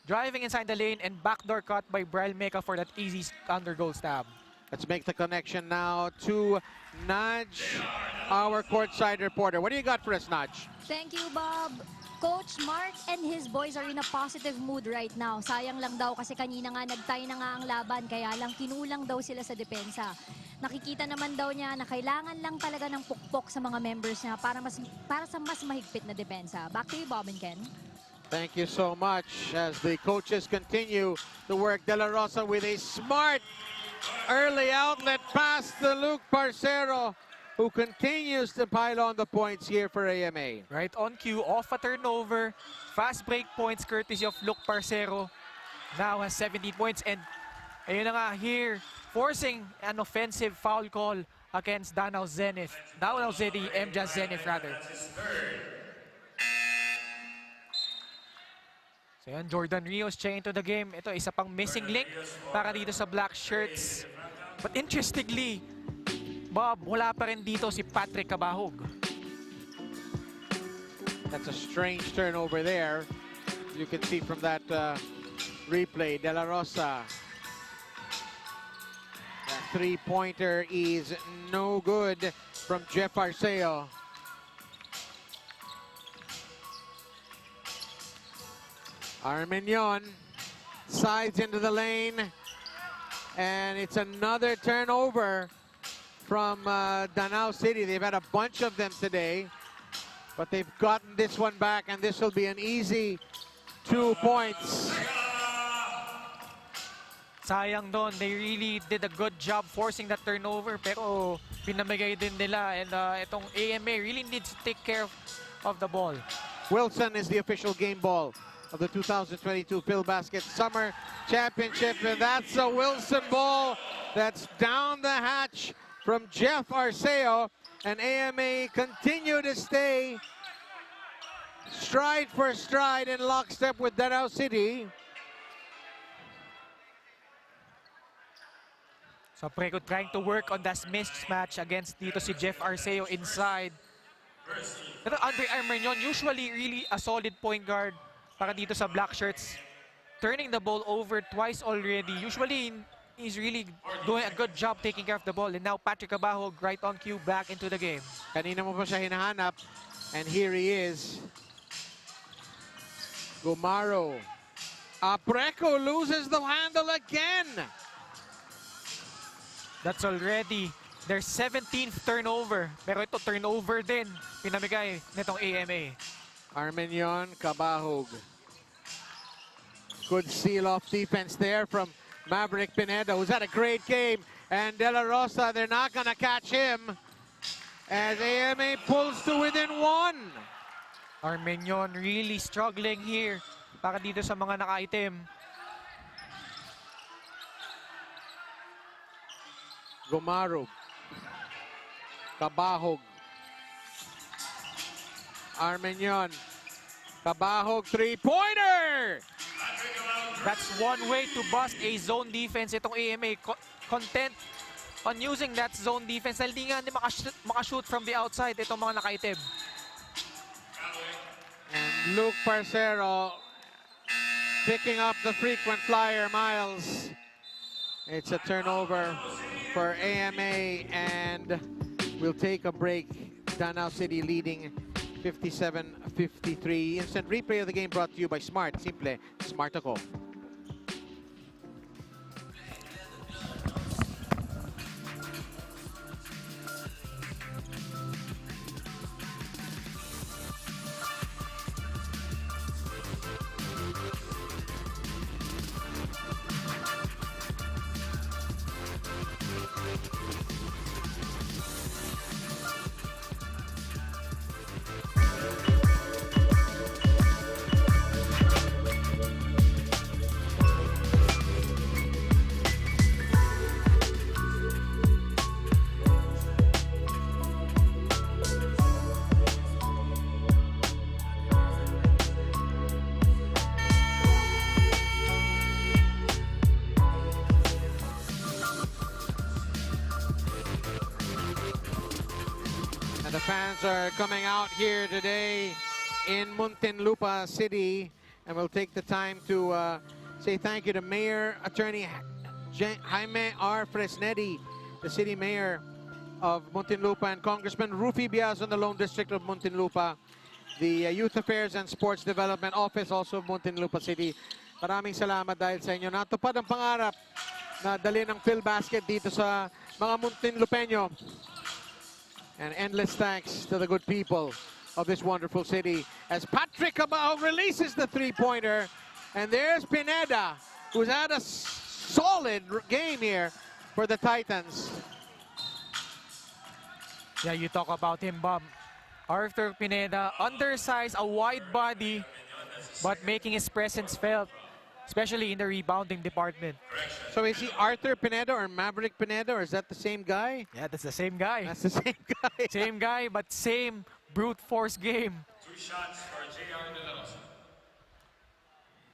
driving inside the lane and backdoor cut by Bril Mecca for that easy under goal stab. Let's make the connection now to Naj, our courtside reporter. What do you got for us, Naj? Thank you, Bob. Coach Mark and his boys are in a positive mood right now. Sayang lang daw kasi kanina nga nagtay na nga ang laban, kaya lang kinulang daw sila sa depensa. Nakikita naman daw niya na kailangan lang talaga ng pukpok sa mga members niya para sa mas mahigpit na depensa. Back to you, Bob and Ken. Thank you so much as the coaches continue to work. De La Rosa with a smart early outlet pass to Luke Parcero, who continues to pile on the points here for AMA. Right on cue, off a turnover, fast break points courtesy of Luke Parcero. Now has 17 points and ayun na nga here, forcing an offensive foul call against Danao Zenith. Danao City MJAS Zenith rather. So yan, Jordan Rios checking into the game. Ito, isa pang missing link para dito sa black shirts. But interestingly, Bob, wala pa rin dito si Patrick Cabahug. That's a strange turnover there. You can see from that replay. De La Rosa. That three-pointer is no good from Jeff Arceo. Armenion sides into the lane, and it's another turnover from Danao City. They've had a bunch of them today, but they've gotten this one back, and this will be an easy 2 points. Sayang doon, they really did a good job forcing that turnover, pero pinamigay din nila, and itong AMA really needs to take care of the ball. Wilson is the official game ball of the 2022 Filbasket Summer Championship, and that's a Wilson ball that's down the hatch from Jeff Arceo, and AMA continue to stay stride for stride in lockstep with Danao City. So Preco trying to work on that mismatch against dito si Jeff Arceo inside. Pero Andre Armenion, usually really a solid point guard para dito sa Black Shirts. Turning the ball over twice already. Usually, he's really doing a good job taking care of the ball. And now Patrick Cabahug right on cue back into the game. Kanina mo pa siya hinahanap, and here he is. Gumaro. Preco loses the handle again. That's already their 17th turnover. Pero ito turnover din pinamigay nitong AMA. Armenion, Cabahug. Good seal-off defense there from Maverick Pineda, who's had a great game. And De La Rosa, they're not gonna catch him as AMA pulls to within 1. Armenion really struggling here para dito sa mga naka-item. Gumaro. Cabahug. Armenion. Cabahug, three-pointer! That's one way to bust a zone defense. Itong AMA content on using that zone defense. Dahil di nga hindi makashoot from the outside itong mga naka-item. And Luke Parcero picking up the frequent flyer, Miles. It's a turnover for AMA, and we'll take a break. Danao City leading 57-53. Instant replay of the game brought to you by Smart. Simple, Smart ako. And the fans are coming out here today in Muntinlupa City, and we'll take the time to say thank you to Mayor Attorney Jaime R. Fresnetti, the city mayor of Muntinlupa, and Congressman Rufy Biaz on the Lone District of Muntinlupa, the Youth Affairs and Sports Development Office also of Muntinlupa City. Maraming salamat dahil sa inyo. Natupad ang pangarap na dali ng Filbasket dito sa mga Muntinlupeño. And endless thanks to the good people of this wonderful city as Patrick Cabahug releases the three-pointer. And there's Pineda, who's had a solid game here for the Titans. Yeah, you talk about him, Bob. Arthur Pineda, undersized, a wide body, but making his presence felt, especially in the rebounding department. So is he Arthur Pineda or Maverick Pineda, or is that the same guy? Yeah, that's the same guy. That's the same guy. Same guy, but same brute force game. 2 shots for J.R. De La Rosa.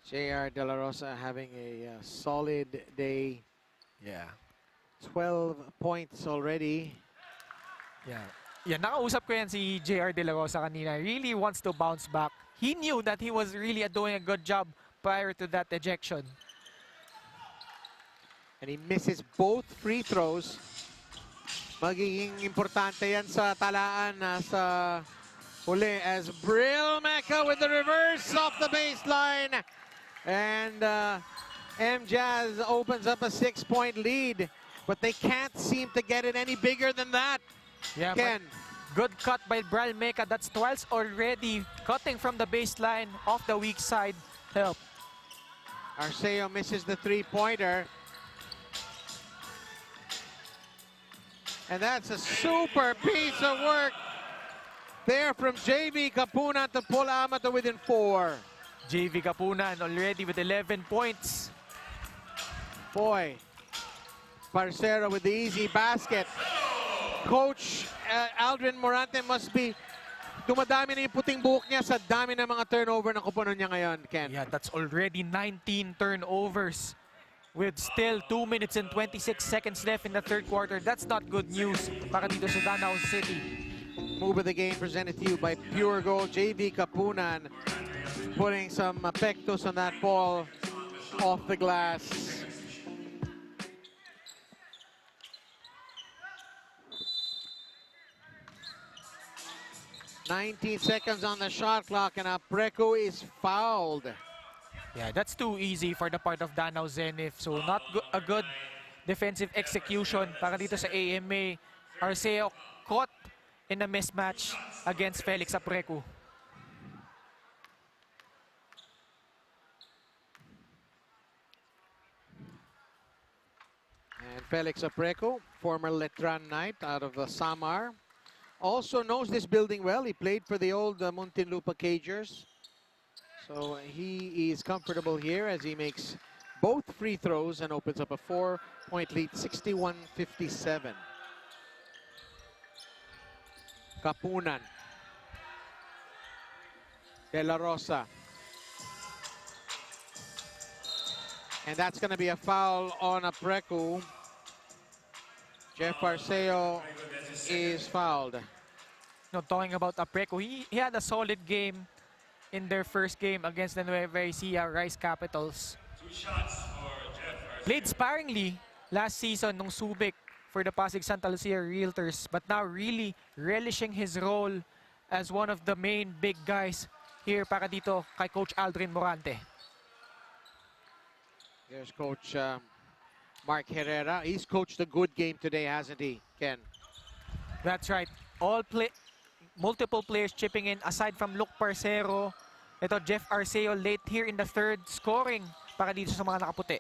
J.R. De La Rosa having a solid day. Yeah. 12 points already. Yeah. Yeah, nakausap ko yan si J.R. De La Rosa kanina. Really wants to bounce back. He knew that he was really doing a good job prior to that ejection. And he misses both free throws. Magiging importante yan sa talaan sa huli as Brill Mecca with the reverse off the baseline. And MJAS opens up a 6-point lead, but they can't seem to get it any bigger than that. Yeah, Ken. good cut by Bral Meca. That's twice already cutting from the baseline off the weak side. Help. Arceo misses the 3-pointer. And that's a super piece of work there from JV Kapunan to pull AMA to within 4. JV Kapunan already with 11 points. Boy, Parcero with the easy basket. Coach Aldrin Morante must be dumadami na yung puting buhok niya sa dami ng mga turnover na kupunan niya ngayon, Ken. Yeah, that's already 19 turnovers with still 2 minutes and 26 seconds left in the third quarter. That's not good news para dito sa Danao City. Move of the game presented to you by Pure Gold. JV Kapunan putting some pectos on that ball off the glass. "19 seconds on the shot clock and Apreco is fouled." Yeah, that's too easy for the part of Danao Zenith. So not a good defensive execution para dito sa AMA. Arceo caught in a mismatch against Felix Apreco. And Felix Apreco, former Letran Knight out of Samar, also knows this building well. He played for the old Muntinlupa Cagers. So he is comfortable here as he makes both free throws and opens up a 4-point lead, 61-57. Kapunan. De La Rosa. And that's going to be a foul on Apreco. Jeff Arceo is fouled. No, talking about Apreco, he had a solid game in their first game against the Nueva Ecija Rice Capitals. Played sparingly last season nung Subic for the Pasig Santa Lucia Realtors, but now really relishing his role as one of the main big guys here para dito kay Coach Aldrin Morante. Here's Coach Mark Herrera. He's coached a good game today, hasn't he, Ken? That's right. Multiple players chipping in aside from Luke Parcero. Ito, Jeff Arceo late here in the third, scoring para dito sa mga nakaputi.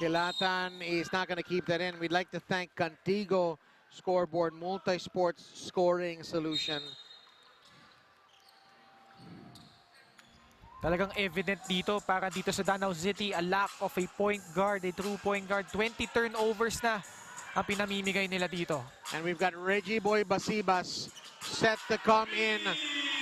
Kilatan is not going to keep that in. We'd like to thank Contigo Scoreboard, multi-sports scoring solution. Talagang evident dito para dito sa Danao City, a lack of a point guard, a true point guard. 20 turnovers na ang pinamimigay nila dito. And we've got Reggie Boy Basibas set to come in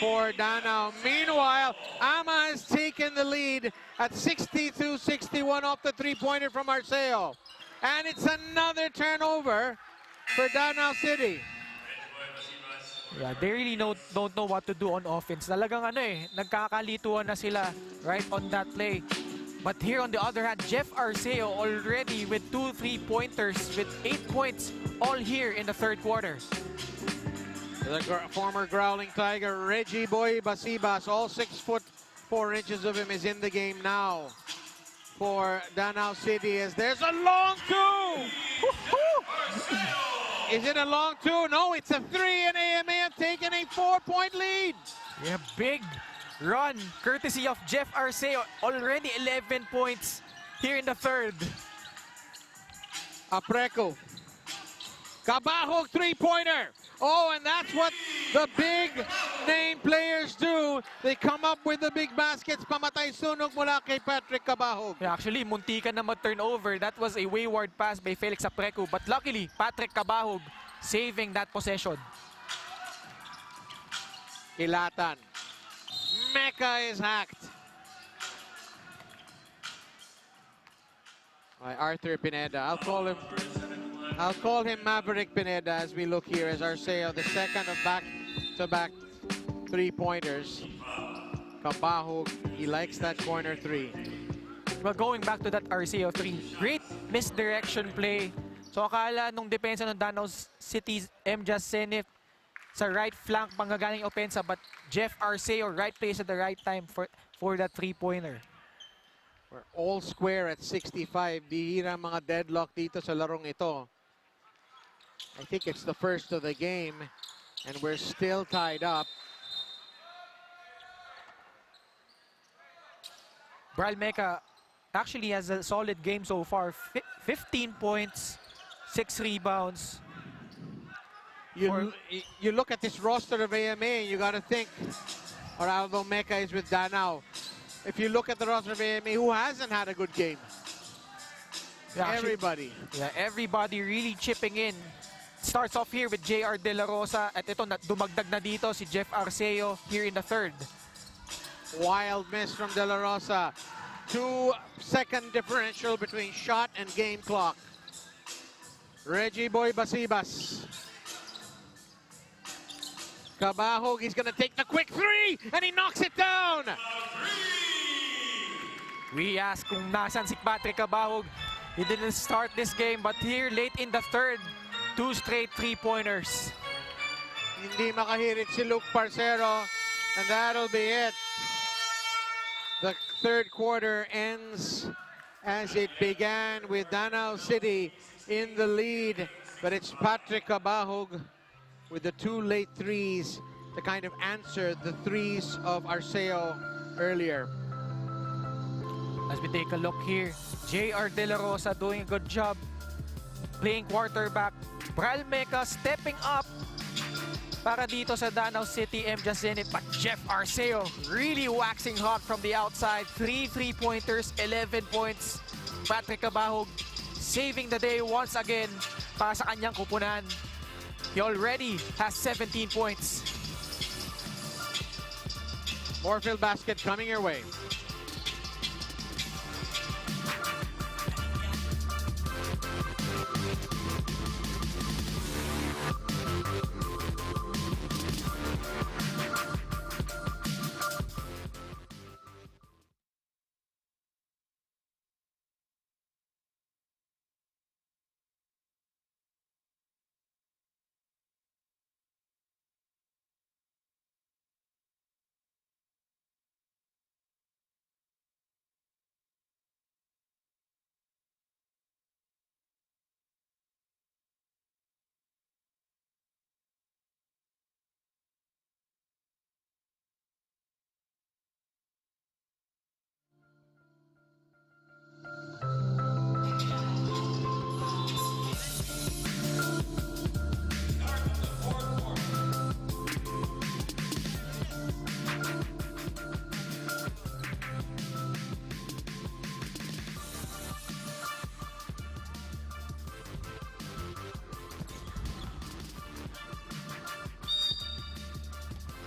for Danao. Meanwhile, AMA has taken the lead at 62-61 off the 3-pointer from Arceo. And it's another turnover for Danao City. Yeah, they really don't know what to do on offense. Talagang nagkakalituan na sila right on that play. But here on the other hand, Jeff Arceo already with 2 3-pointers with 8 points all here in the third quarter. The former Growling Tiger, Reggie Boy Basibas, all 6'4" of him is in the game now for Danao City as there's a long two! Is it a long two? No, it's a 3 and AMA have taken a 4-point lead. Yeah, big run courtesy of Jeff Arceo. Already 11 points here in the third. Apreco. Cabahug 3-pointer. Oh, and that's what the big name players do. They come up with the big baskets. Pamatay sunog mula kay Patrick Cabahug. Yeah, actually, muntikan na mag-turnover. That was a wayward pass by Felix Apreco. But luckily, Patrick Cabahug saving that possession. Kilatan. Meca is hacked. By Arthur Pineda. I'll call him Maverick Pineda as we look here as Arceo, the second of back-to-back 3-pointers. Cabahug, he likes that corner 3. Well, going back to that Arceo 3, great misdirection play. So akala nung depensa ng Danao City MJAS Zenith sa right flank panggagaling opensa, but Jeff Arceo right place at the right time for that 3-pointer. We're all square at 65. Bihira mga deadlock dito sa larong ito. I think it's the first of the game, and we're still tied up. Bral Meca actually has a solid game so far. 15 points, 6 rebounds. You look at this roster of AMA, and you got to think, or although Meca is with Danao, if you look at the roster of AMA, who hasn't had a good game? Yeah, everybody. Yeah, everybody really chipping in. Starts off here with JR De La Rosa, at ito dumagdag na dito si Jeff Arceo here in the third. Wild miss from De La Rosa. 2-second differential between shot and game clock. Reggie Boy Basibas. Cabahug, he's gonna take the quick three, and he knocks it down. We ask kung nasan si Patrick Cabahug. He didn't start this game, but here late in the third, 2 straight three-pointers. Hindi makahirit si Luke Parcero, and that'll be it. The third quarter ends as it began with Danao City in the lead, but it's Patrick Cabahug with the 2 late threes to kind of answer the threes of Arceo earlier. As we take a look here, JR De La Rosa doing a good job playing quarterback. Bral Meca stepping up para dito sa Danao City MJAS Zenith. But Jeff Arceo really waxing hot from the outside. 3 3-pointers, 11 points. Patrick Cabahug saving the day once again para sa kanyang kupunan. He already has 17 points. More Filbasket coming your way.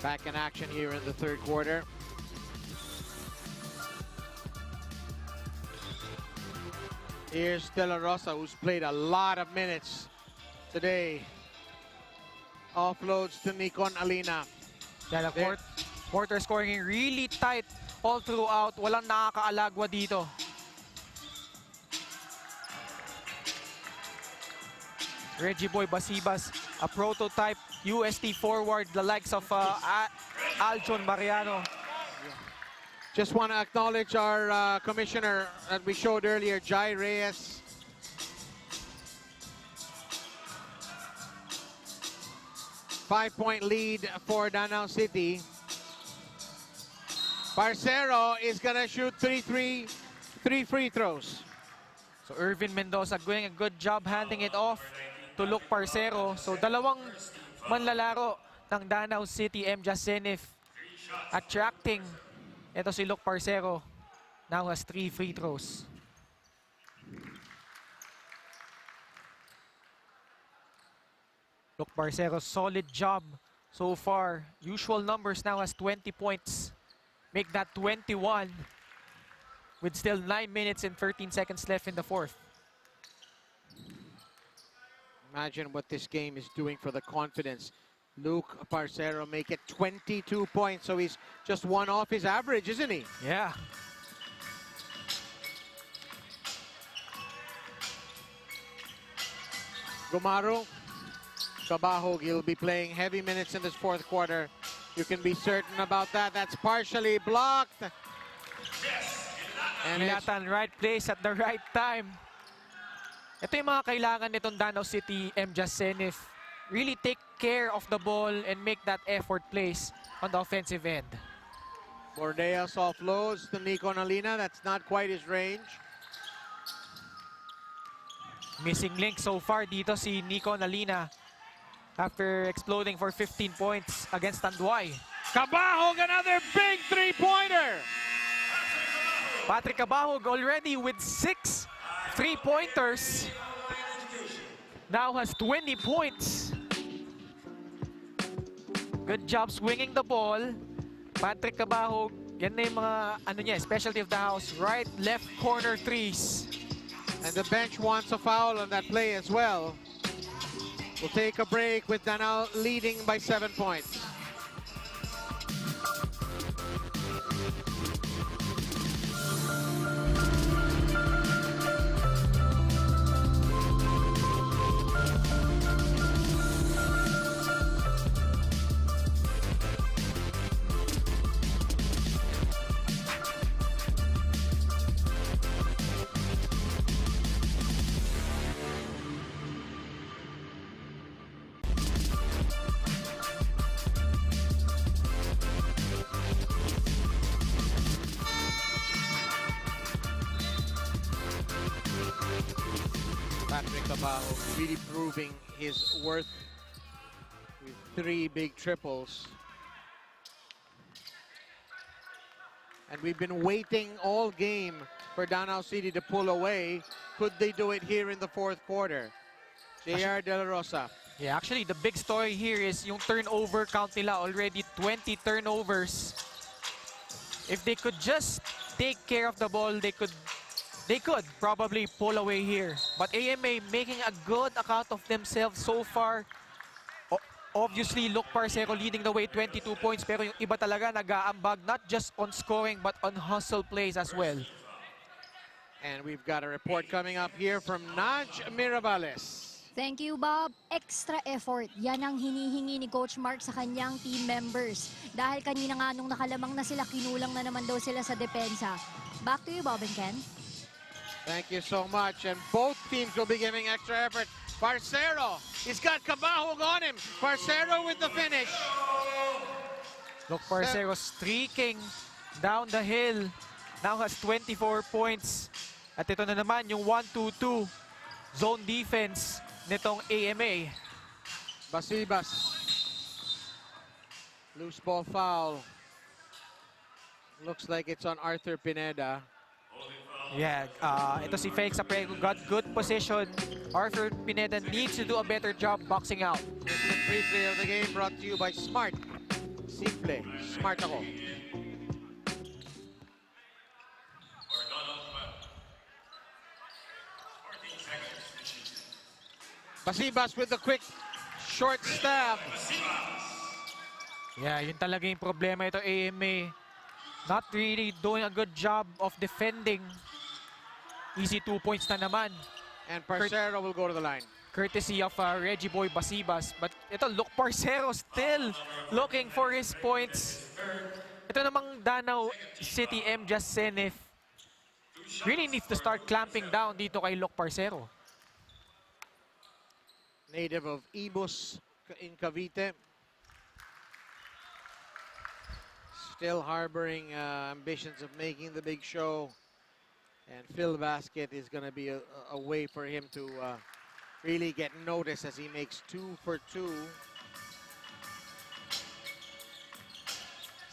Back in action here in the third quarter. Here's De La Rosa, who's played a lot of minutes today. Offloads to Nikon Alina. Yeah, the quarter scoring really tight all throughout. Walang nakakaalagwa dito. Reggie Boy Basibas, a prototype UST forward, the likes of Aljon Mariano. Just want to acknowledge our commissioner that we showed earlier, Jai Reyes. Five-point lead for Danao City. Parcero is going to shoot three free throws. So Irvin Mendoza doing a good job handing it off to Luke Parcero. So dalawang manlalaro ng Danao City MJAS Zenith attracting. Ito si Luke Parcero. Now has 3 free throws. Luke Parcero, solid job so far. Usual numbers, now has 20 points. Make that 21 with still 9 minutes and 13 seconds left in the fourth. Imagine what this game is doing for the confidence. Luke Parcero make it 22 points, so he's just one off his average, isn't he? Yeah. Gumaro, Cabahug, he'll be playing heavy minutes in this fourth quarter. You can be certain about that. That's partially blocked. And it's, Hilatan, right place at the right time. Ito yung mga kailangan nitong Danao City MJAS Zenith. Really take care of the ball and make that effort place on the offensive end. Bordeas offloads to Nico Nalina. That's not quite his range. Missing link so far dito si Nico Nalina after exploding for 15 points against Tanduay. Cabahug, another big three-pointer. Patrick Cabahug already with 6 3-pointers. Now has 20 points. Good job swinging the ball. Patrick Cabahug, yan na yung mga ano niya, specialty of the house. Right, left corner threes. And the bench wants a foul on that play as well. We'll take a break with Danao leading by 7 points. Patrick Cabahug really proving his worth with 3 big triples. And we've been waiting all game for Danao City to pull away. Could they do it here in the 4th quarter? JR De La Rosa. Yeah, actually the big story here is yung turnover count nila, already 20 turnovers. If they could just take care of the ball, they could probably pull away here. But AMA making a good account of themselves so far. Obviously, Luke Parcero leading the way, 22 points. Pero yung iba talaga nag-aambag, not just on scoring, but on hustle plays as well. And we've got a report coming up here from Naj Mirabales. Thank you, Bob. Extra effort. Yan ang hinihingi ni Coach Mark sa kanyang team members. Dahil kanina nga nung nakalamang na sila, kinulang na naman daw sila sa depensa. Back to you, Bob and Ken. Thank you so much. And both teams will be giving extra effort. Parcero, he's got Cabahug on him. Parcero with the finish. Luke Parcero streaking down the hill. Now has 24 points. At ito na naman yung 1-2-2 zone defense nitong AMA. Basibas. Loose ball foul. Looks like it's on Arthur Pineda. Yeah, ito si Felix Aprego got good position. Arthur Pineda needs to do a better job boxing out. This is the free play of the game brought to you by Smart. Simple. Smart ako. Basibas with the quick short stab. Yeah, yun talaga yung problema ito AMA. Not really doing a good job of defending. Easy 2 points na naman. And Parcero will go to the line. Courtesy of Reggie Boy Basibas. But ito, Luke Parcero still looking for his points. Ito namang Danao City MJAS Zenith really needs to start clamping down dito kay Luke Parcero. Native of Ibus in Cavite. Still harboring ambitions of making the big show. And Filbasket is going to be a way for him to really get noticed as he makes 2 for 2.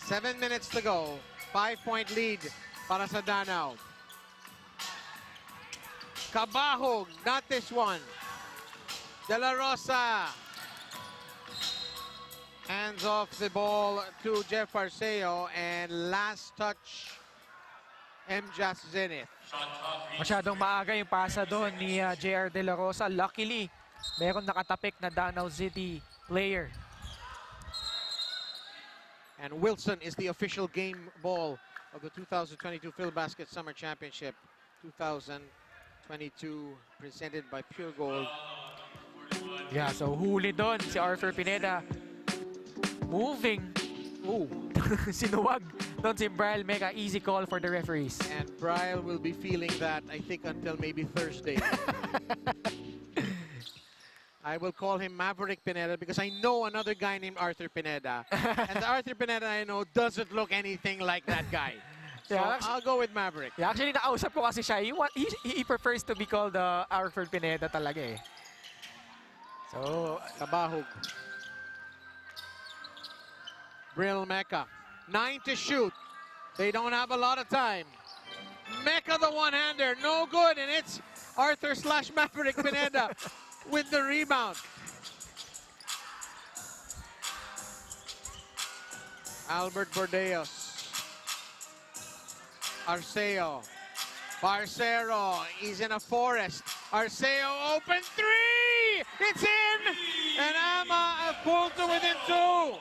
7 minutes to go. 5-point lead para sa Danao. Cabahug, not this one. De La Rosa. Hands off the ball to Jeff Arceo, and last touch, MJAS Zenith. Masyadong maaga yung pasa doon ni JR De La Rosa. Luckily, meron nakatapik na Danao City player. And Wilson is the official game ball of the 2022 Filbasket Summer Championship 2022, presented by Pure Gold. Yeah, so huli doon si Arthur Pineda. Moving. Oh, sinuwag Doon si Brian Mega, easy call for the referees. And Brian will be feeling that, I think, until maybe Thursday. I will call him Maverick Pineda because I know another guy named Arthur Pineda. And the Arthur Pineda I know doesn't look anything like that guy. So Yeah, I'll go with Maverick. Yeah, actually, nakausap ko kasi siya. He prefers to be called Arthur Pineda talaga eh. So, Cabahug. Brill Mecca. 9 to shoot. They don't have a lot of time. Mecca the one-hander. No good. And it's Arthur / Maverick Pineda with the rebound. Albert Bordeos. Arceo. Parcero. He's in a forest. Arceo open three. It's in. And AMA pulled to within 2.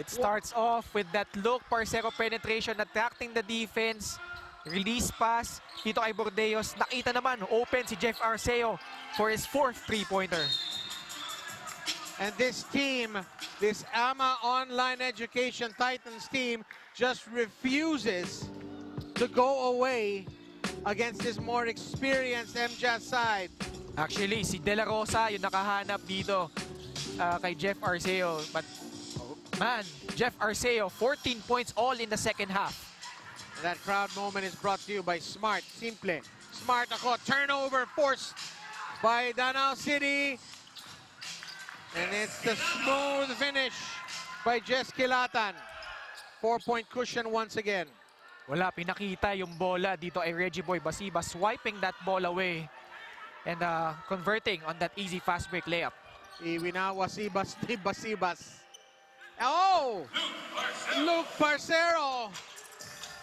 it starts off with that Luke Parcero penetration, attracting the defense. Release pass dito kay Bordeos. Nakita naman, open si Jeff Arceo for his 4th three-pointer. And this team, this AMA Online Education Titans team, just refuses to go away against this more experienced MJAS side. Actually, si De La Rosa yung nakahanap dito kay Jeff Arceo. But, man, Jeff Arceo, 14 points all in the second half. And that crowd moment is brought to you by Smart. Simple. Smart ako. Turnover forced by Danao City. And it's the smooth finish by Jess Kilatan. 4-point cushion once again. Wala, pinakita yung bola dito ay Reggie Boy Basibas, swiping that ball away and converting on that easy fast break layup. Iwina Wasibas ni Basibas. Oh! Luke Parcero.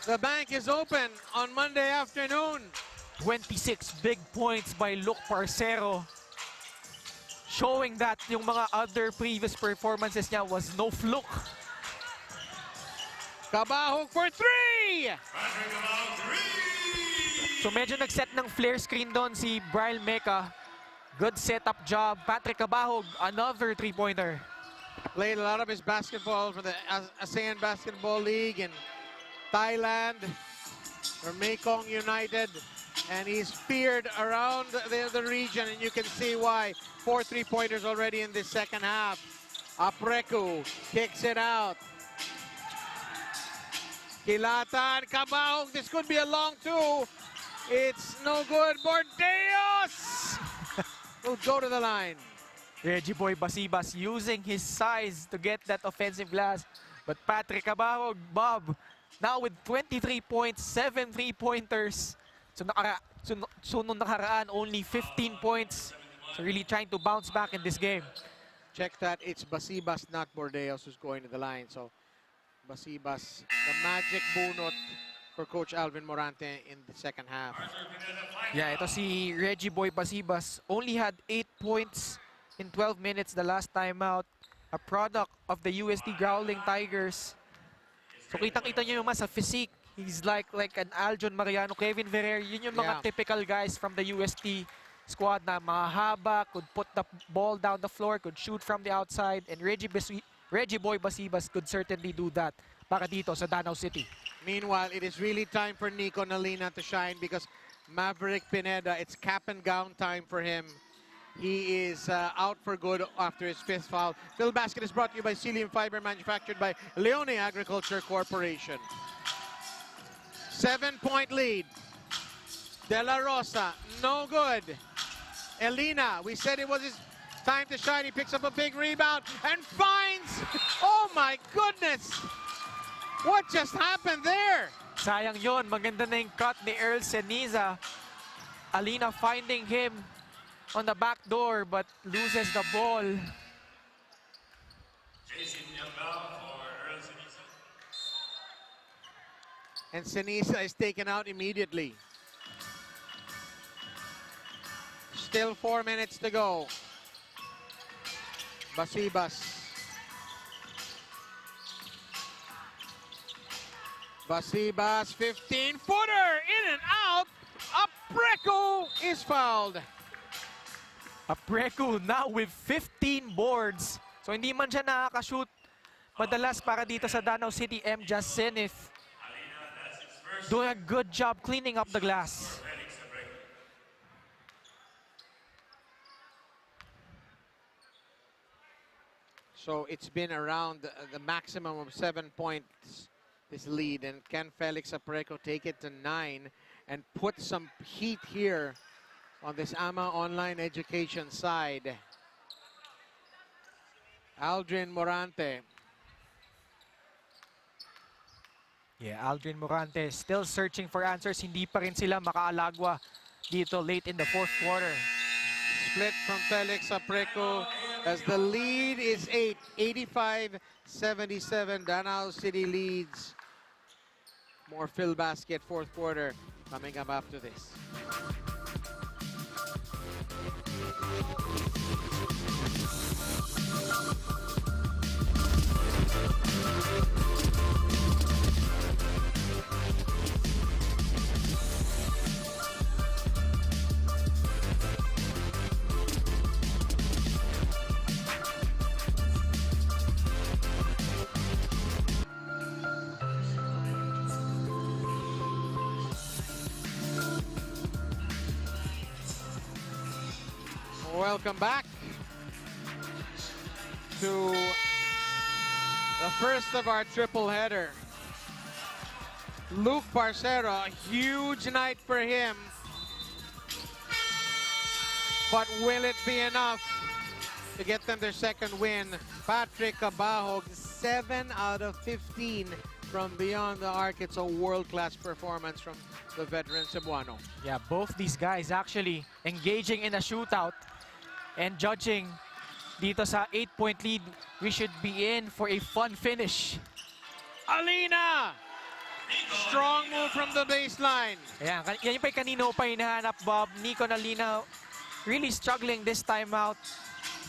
The bank is open on Monday afternoon. 26 big points by Luke Parcero. Showing that yung mga other previous performances niya was no fluke. Cabahug for 3! So medyo nag-set ng flare screen doon si Brian Mecca. Good setup job. Patrick Cabahug, another three-pointer. Played a lot of his basketball for the ASEAN Basketball League in Thailand for Mekong United. And he's feared around the region, and you can see why. 4 three-pointers already in this second half. Apreku kicks it out. Kilatan, Cabahug, this could be a long 2. It's no good. Bordeos will go to the line. Reggie Boy Basibas using his size to get that offensive glass. But Patrick Cabahug, Bob, now with 23 points, 7 three-pointers. So nung nakaraan, only 15 points. So really trying to bounce back in this game. Check that it's Basibas, not Bordeos, who's going to the line. So Basibas, the magic bunot for Coach Alvin Morante in the second half. Yeah, ito si Reggie Boy Basibas. Only had 8 points in 12 minutes the last time out. A product of the UST Growling Tigers. So kitang-kita nyo yung sa physique. He's like an Aljon Mariano, Kevin Ferrer. Yun yung mga typical guys from the UST squad na mahaba, could put the ball down the floor, could shoot from the outside. And Reggie Boy Basibas could certainly do that para dito sa Danao City. Meanwhile, it is really time for Nico Nalina to shine because Maverick Pineda, it's cap and gown time for him. He is out for good after his 5th foul. Filbasket is brought to you by Celium Fiber, manufactured by Leone Agriculture Corporation. 7-point lead. De La Rosa, no good. Elina, we said it was his time to shine. He picks up a big rebound and finds, oh my goodness! What just happened there? Sayang yon, maganda na yung cut ni Earl Ceniza. Alina finding him on the back door but loses the ball. And Ceniza is taken out immediately. Still 4 minutes to go. Basibas. Basibas, 15-footer, in and out. Apreku is fouled. Apreku now with 15 boards. So hindi man siya nakaka-shoot madalas para dito sa Danao City MJAS Zenith. Doing a good job cleaning up the glass. So it's been around the maximum of 7 points, this lead, and can Felix Apreco take it to 9 and put some heat here on this AMA online education side? Aldrin Morante. Yeah, Aldrin Morante still searching for answers. Hindi pa rin sila makaalagwa dito late in the fourth quarter. Split from Felix Apreco as the lead is 8, 85-77. Danao City leads. More Filbasket fourth quarter coming up after this. Welcome back to the first of our triple header. Luke Parcero, a huge night for him. But will it be enough to get them their second win? Patrick Cabahug, 7 out of 15 from beyond the arc. It's a world-class performance from the veteran Cebuano. Yeah, both these guys actually engaging in a shootout. And judging dito sa 8-point lead, we should be in for a fun finish. Alina! Strong move from the baseline. Ayan, yan yung kanino pa hinahanap, Bob. Nico and Alina really struggling this time out.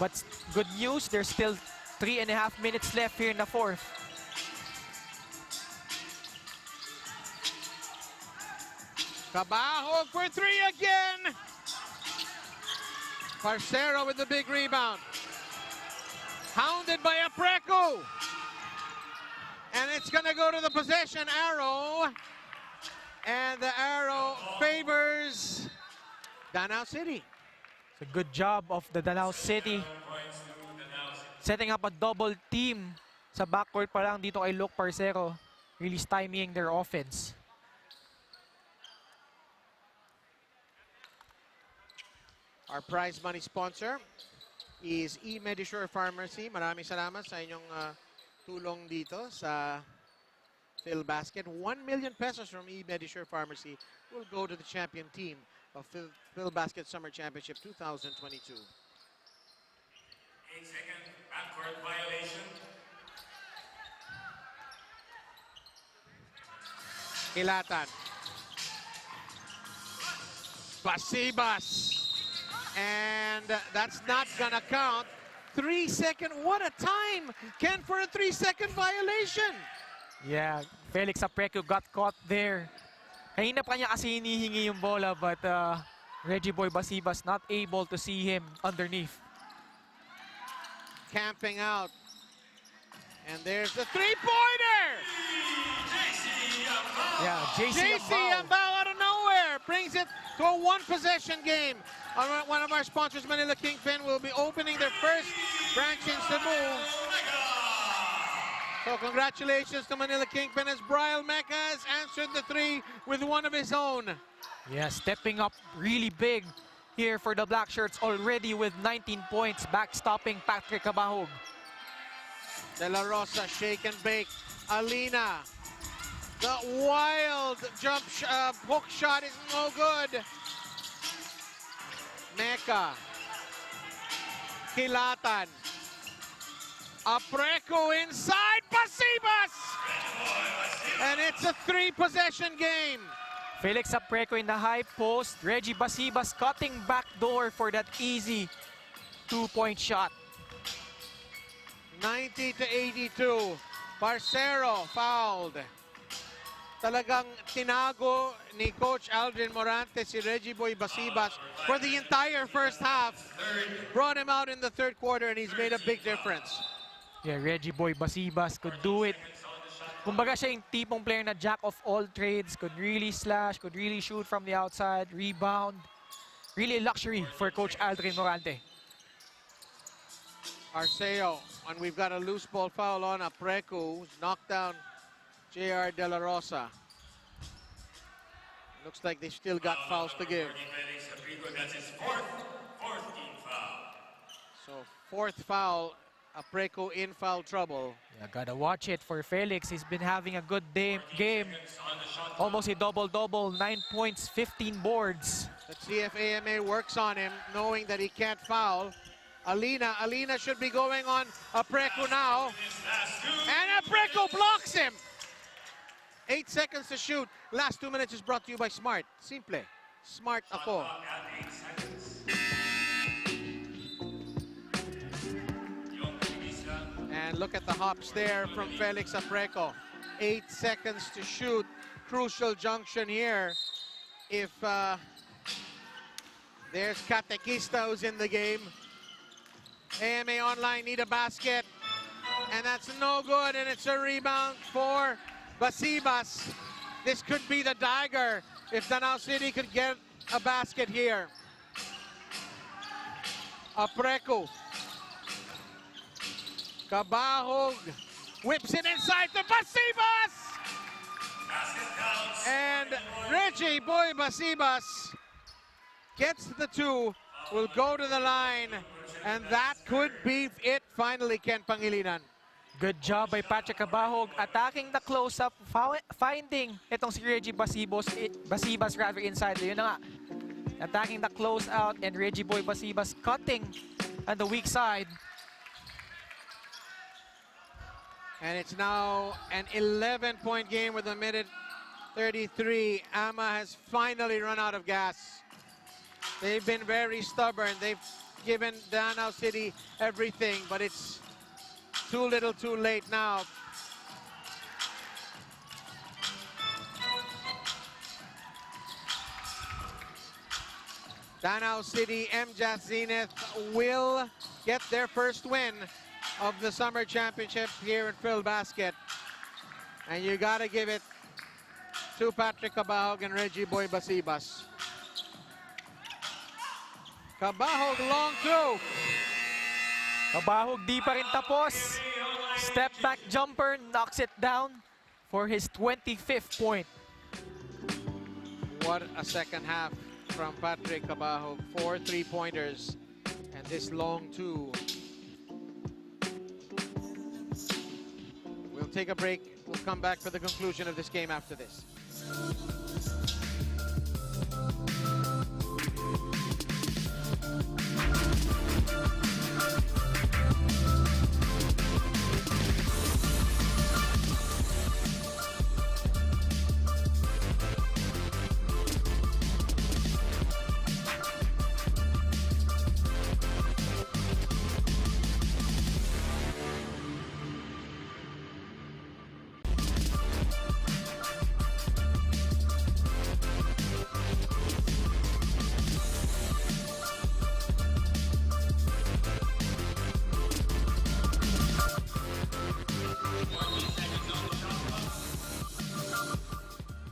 But good news, there's still 3.5 minutes left here in the fourth. Cabahug for 3 again. Parcero with the big rebound. Hounded by Apreco. And it's going to go to the possession arrow. And the arrow favors Danao City. It's a good job of the Danao City. Setting up a double team sa backcourt pa lang dito kay Luke Parcero. Really stymieing their offense. Our prize money sponsor is eMedisure Pharmacy. Maraming salamat sa inyong tulong dito sa Filbasket. 1 million pesos from eMedisure Pharmacy will go to the champion team of Filbasket Summer Championship 2022. 8-second backcourt violation. Kilatan. Basibas. And that's not gonna count. 3-second, what a time! Ken for a 3-second violation. Yeah, Felix Apreco got caught there. Kanina pa niya kasi hinihingi yung bola, but Reggie Boy Basibas not able to see him underneath. Camping out. And there's the three-pointer! Yeah, JC Ambao out of nowhere brings it to a one-possession game. One of our sponsors, Manila Kingpin, will be opening their first branch in Cebu. So congratulations to Manila Kingpin as Brian Mecca has answered the three with one of his own. Yeah, stepping up really big here for the Black Shirts, already with 19 points, backstopping Patrick Cabahug. De La Rosa, shake and bake. Alina, the wild jump hook shot is no good. Mecca, Kilatan, Apreco inside, Basibas! And it's a 3-possession game. Felix Apreco in the high post, Reggie Basibas cutting back door for that easy 2-point shot. 90-82, Parcero fouled. Talagang tinago ni Coach Aldrin Morante si Reggie Boy Basibas for the entire first half. Brought him out in the third quarter and he's made a big difference. Yeah, Reggie Boy Basibas could do it. Kumbaga siya yung tipong player na jack of all trades, could really slash, could really shoot from the outside, rebound. Really a luxury for Coach Aldrin Morante. Arceo, and we've got a loose ball foul on Apreco, who's knocked down JR De La Rosa. Looks like they still got fouls to give. That's his fourth team foul. So fourth foul, Apreco in foul trouble. Yeah, gotta watch it for Felix. He's been having a good game. Almost a double-double, 9 points, 15 boards. Let's see if AMA works on him, knowing that he can't foul. Alina should be going on Apreco now. And Apreco blocks him. 8 seconds to shoot. Last 2 minutes is brought to you by Smart. Simple. Smart ako. And look at the hops there from Felix Apreco. 8 seconds to shoot. Crucial junction here. If there's Catequista who's in the game. AMA Online need a basket. And that's no good. And it's a rebound for Basibas. This could be the dagger if Danao City could get a basket here. Apreco. Cabahug whips it inside to Basibas! And Reggie Boy Basibas gets the 2, will go to the line, and that could be it finally, Ken Pangilinan. Good job by Patrick Cabahug attacking the close-up, finding itong si Reggie Basibas rather inside. Yun na nga, attacking the close-out, and Reggie Boy Basibas cutting on the weak side. And it's now an 11-point game with a minute 33. AMA has finally run out of gas. They've been very stubborn. They've given Danao City everything, but it's too little too late now. Danao City MJAS Zenith will get their first win of the summer championship here in Filbasket. And you gotta give it to Patrick Cabahug and Reggie Boy Basibas. Cabahug long two. Cabahug di pa rin tapos. Step back jumper, knocks it down for his 25th point. What a second half from Patrick Cabahug. 4 3-pointers and this long two. We'll take a break. We'll come back for the conclusion of this game after this.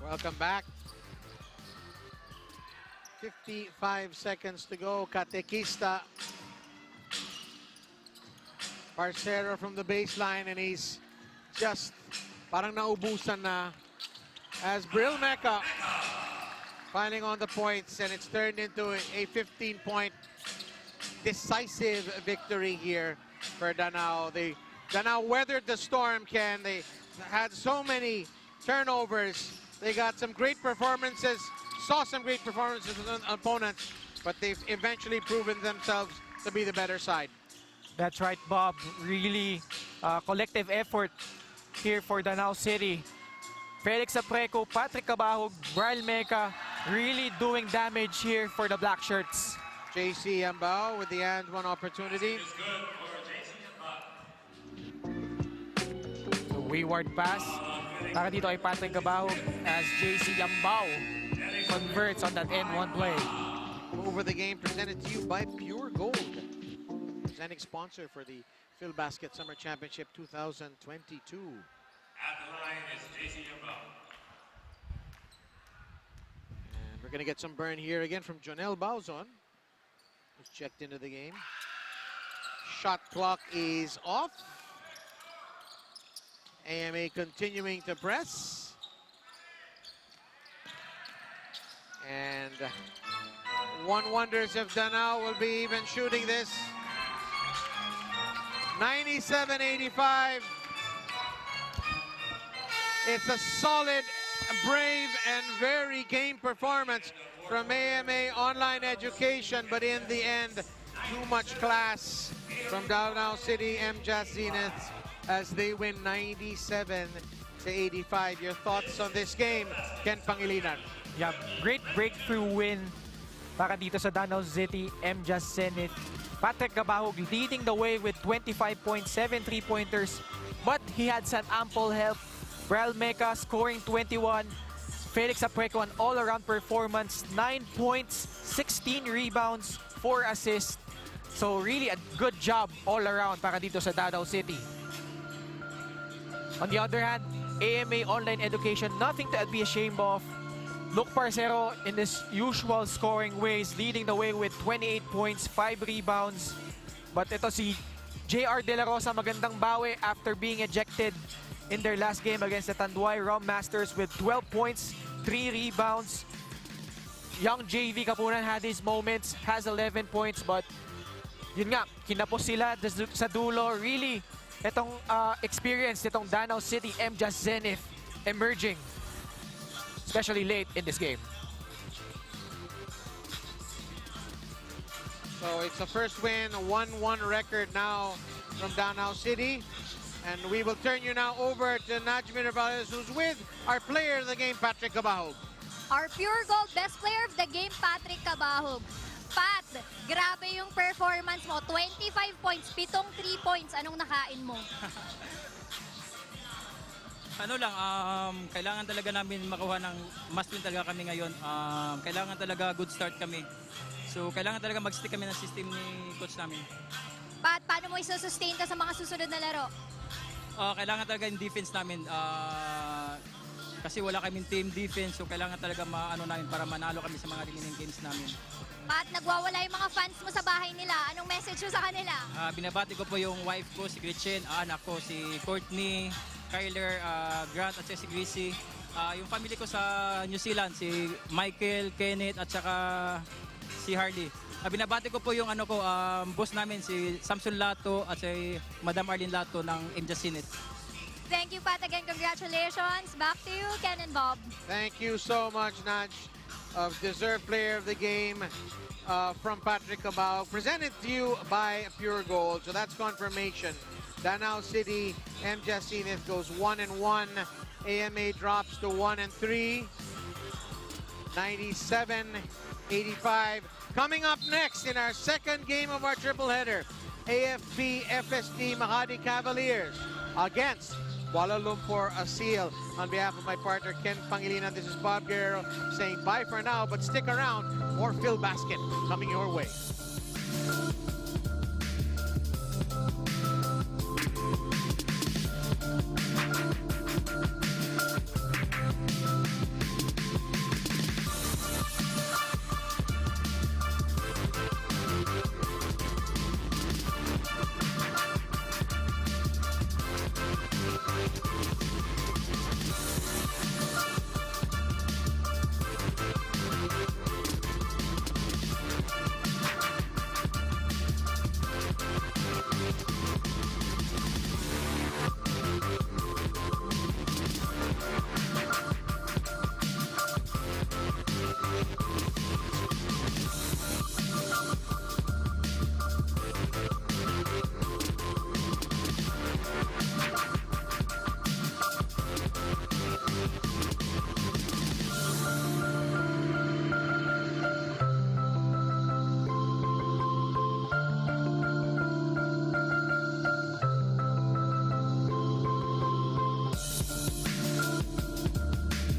Welcome back. 55 seconds to go. Catequista. Parcero from the baseline, and he's just parang naubusan na as Bril Mecca piling on the points, and it's turned into a 15-point decisive victory here for Danao. Danao weathered the storm, Ken. They had so many turnovers. They got some great performances, saw some great performances with opponents, but they've eventually proven themselves to be the better side. That's right, Bob. Really collective effort here for Danao City. Felix Apreco, Patrick Cabahug, Bril Mecca really doing damage here for the Black Shirts. JC Ambao with the and one opportunity. So wayward pass. Para dito ay Patrick Cabahug as JC Ambao converts on that end one play. Over the game presented to you by Pure Gold, presenting sponsor for the Filbasket Summer Championship 2022. At the line is JC Above. And we're going to get some burn here again from Jonel Bauzon, who's checked into the game. Shot clock is off. AMA continuing to press. And one wonders if Danao will be even shooting this. 97-85. It's a solid, brave, and very game performance from AMA Online Education, but in the end, too much class from Danao City MJAS Zenith as they win 97-85. Your thoughts on this game, Ken Pangilinan? Yeah, great breakthrough win para dito sa Danao City MJAS Zenith. Patrick Cabahug leading the way with 25.7 3-pointers, but he had some ample help. Bral Meca scoring 21. Felix Apreco, an all-around performance, 9 points, 16 rebounds, 4 assists. So really a good job all around para dito sa Danao City. On the other hand, AMA Online Education, nothing to be ashamed of. Luke Parcero in his usual scoring ways, leading the way with 28 points, 5 rebounds. But ito si JR De La Rosa, magandang bawi after being ejected in their last game against the Tanduay Rom Masters with 12 points, 3 rebounds. Young JV Kapunan had his moments, has 11 points, but yun nga, kinapos sila sa dulo. Really, itong experience, itong Danao City MJAS Zenith emerging, especially late in this game. So it's a first win, 1-1 record now from Danao City. And we will turn you now over to Najmi Rivales, who's with our player of the game, Patrick Cabahug. Our pure gold best player of the game, Patrick Cabahug. Pat, grabe yung performance mo. 25 points, 7 3 points. Anong nakain mo? Ano lang, kailangan talaga namin makuha ng must win talaga kami ngayon. Kailangan talaga good start kami. So kailangan talaga mag-stick kami ng system ni coach namin. Pat, paano mo isusustain ka sa mga susunod na laro? Kailangan talaga yung defense namin. Kasi wala kaming team defense, so kailangan talaga maano namin para manalo kami sa mga remaining games namin. Pat, nagwawala yung mga fans mo sa bahay nila. Anong message mo sa kanila? Binabati ko po yung wife ko, si Gretchen, anak ko, si Courtney, Kyler, Grant at si Gracie. Yung family ko sa New Zealand, si Michael, Kenneth at saka si Harley. Binabati ko po yung boss namin, si Samson Lato at si Madam Arlene Lato ng MJAS Zenith. Thank you, Pat. Again, congratulations. Back to you, Ken and Bob. Thank you so much, Naj, of deserved player of the game from Patrick Cabahug, presented to you by Pure Gold. So that's confirmation. Danao City MJAS Zenith goes 1-1. AMA drops to 1-3. 97-85. Coming up next in our second game of our triple header, AFP FSD Makati Cavaliers against Kuala Lumpur ASEAL. On behalf of my partner Ken Pangilinan, this is Bob Guerrero saying bye for now, but stick around. More Filbasket coming your way.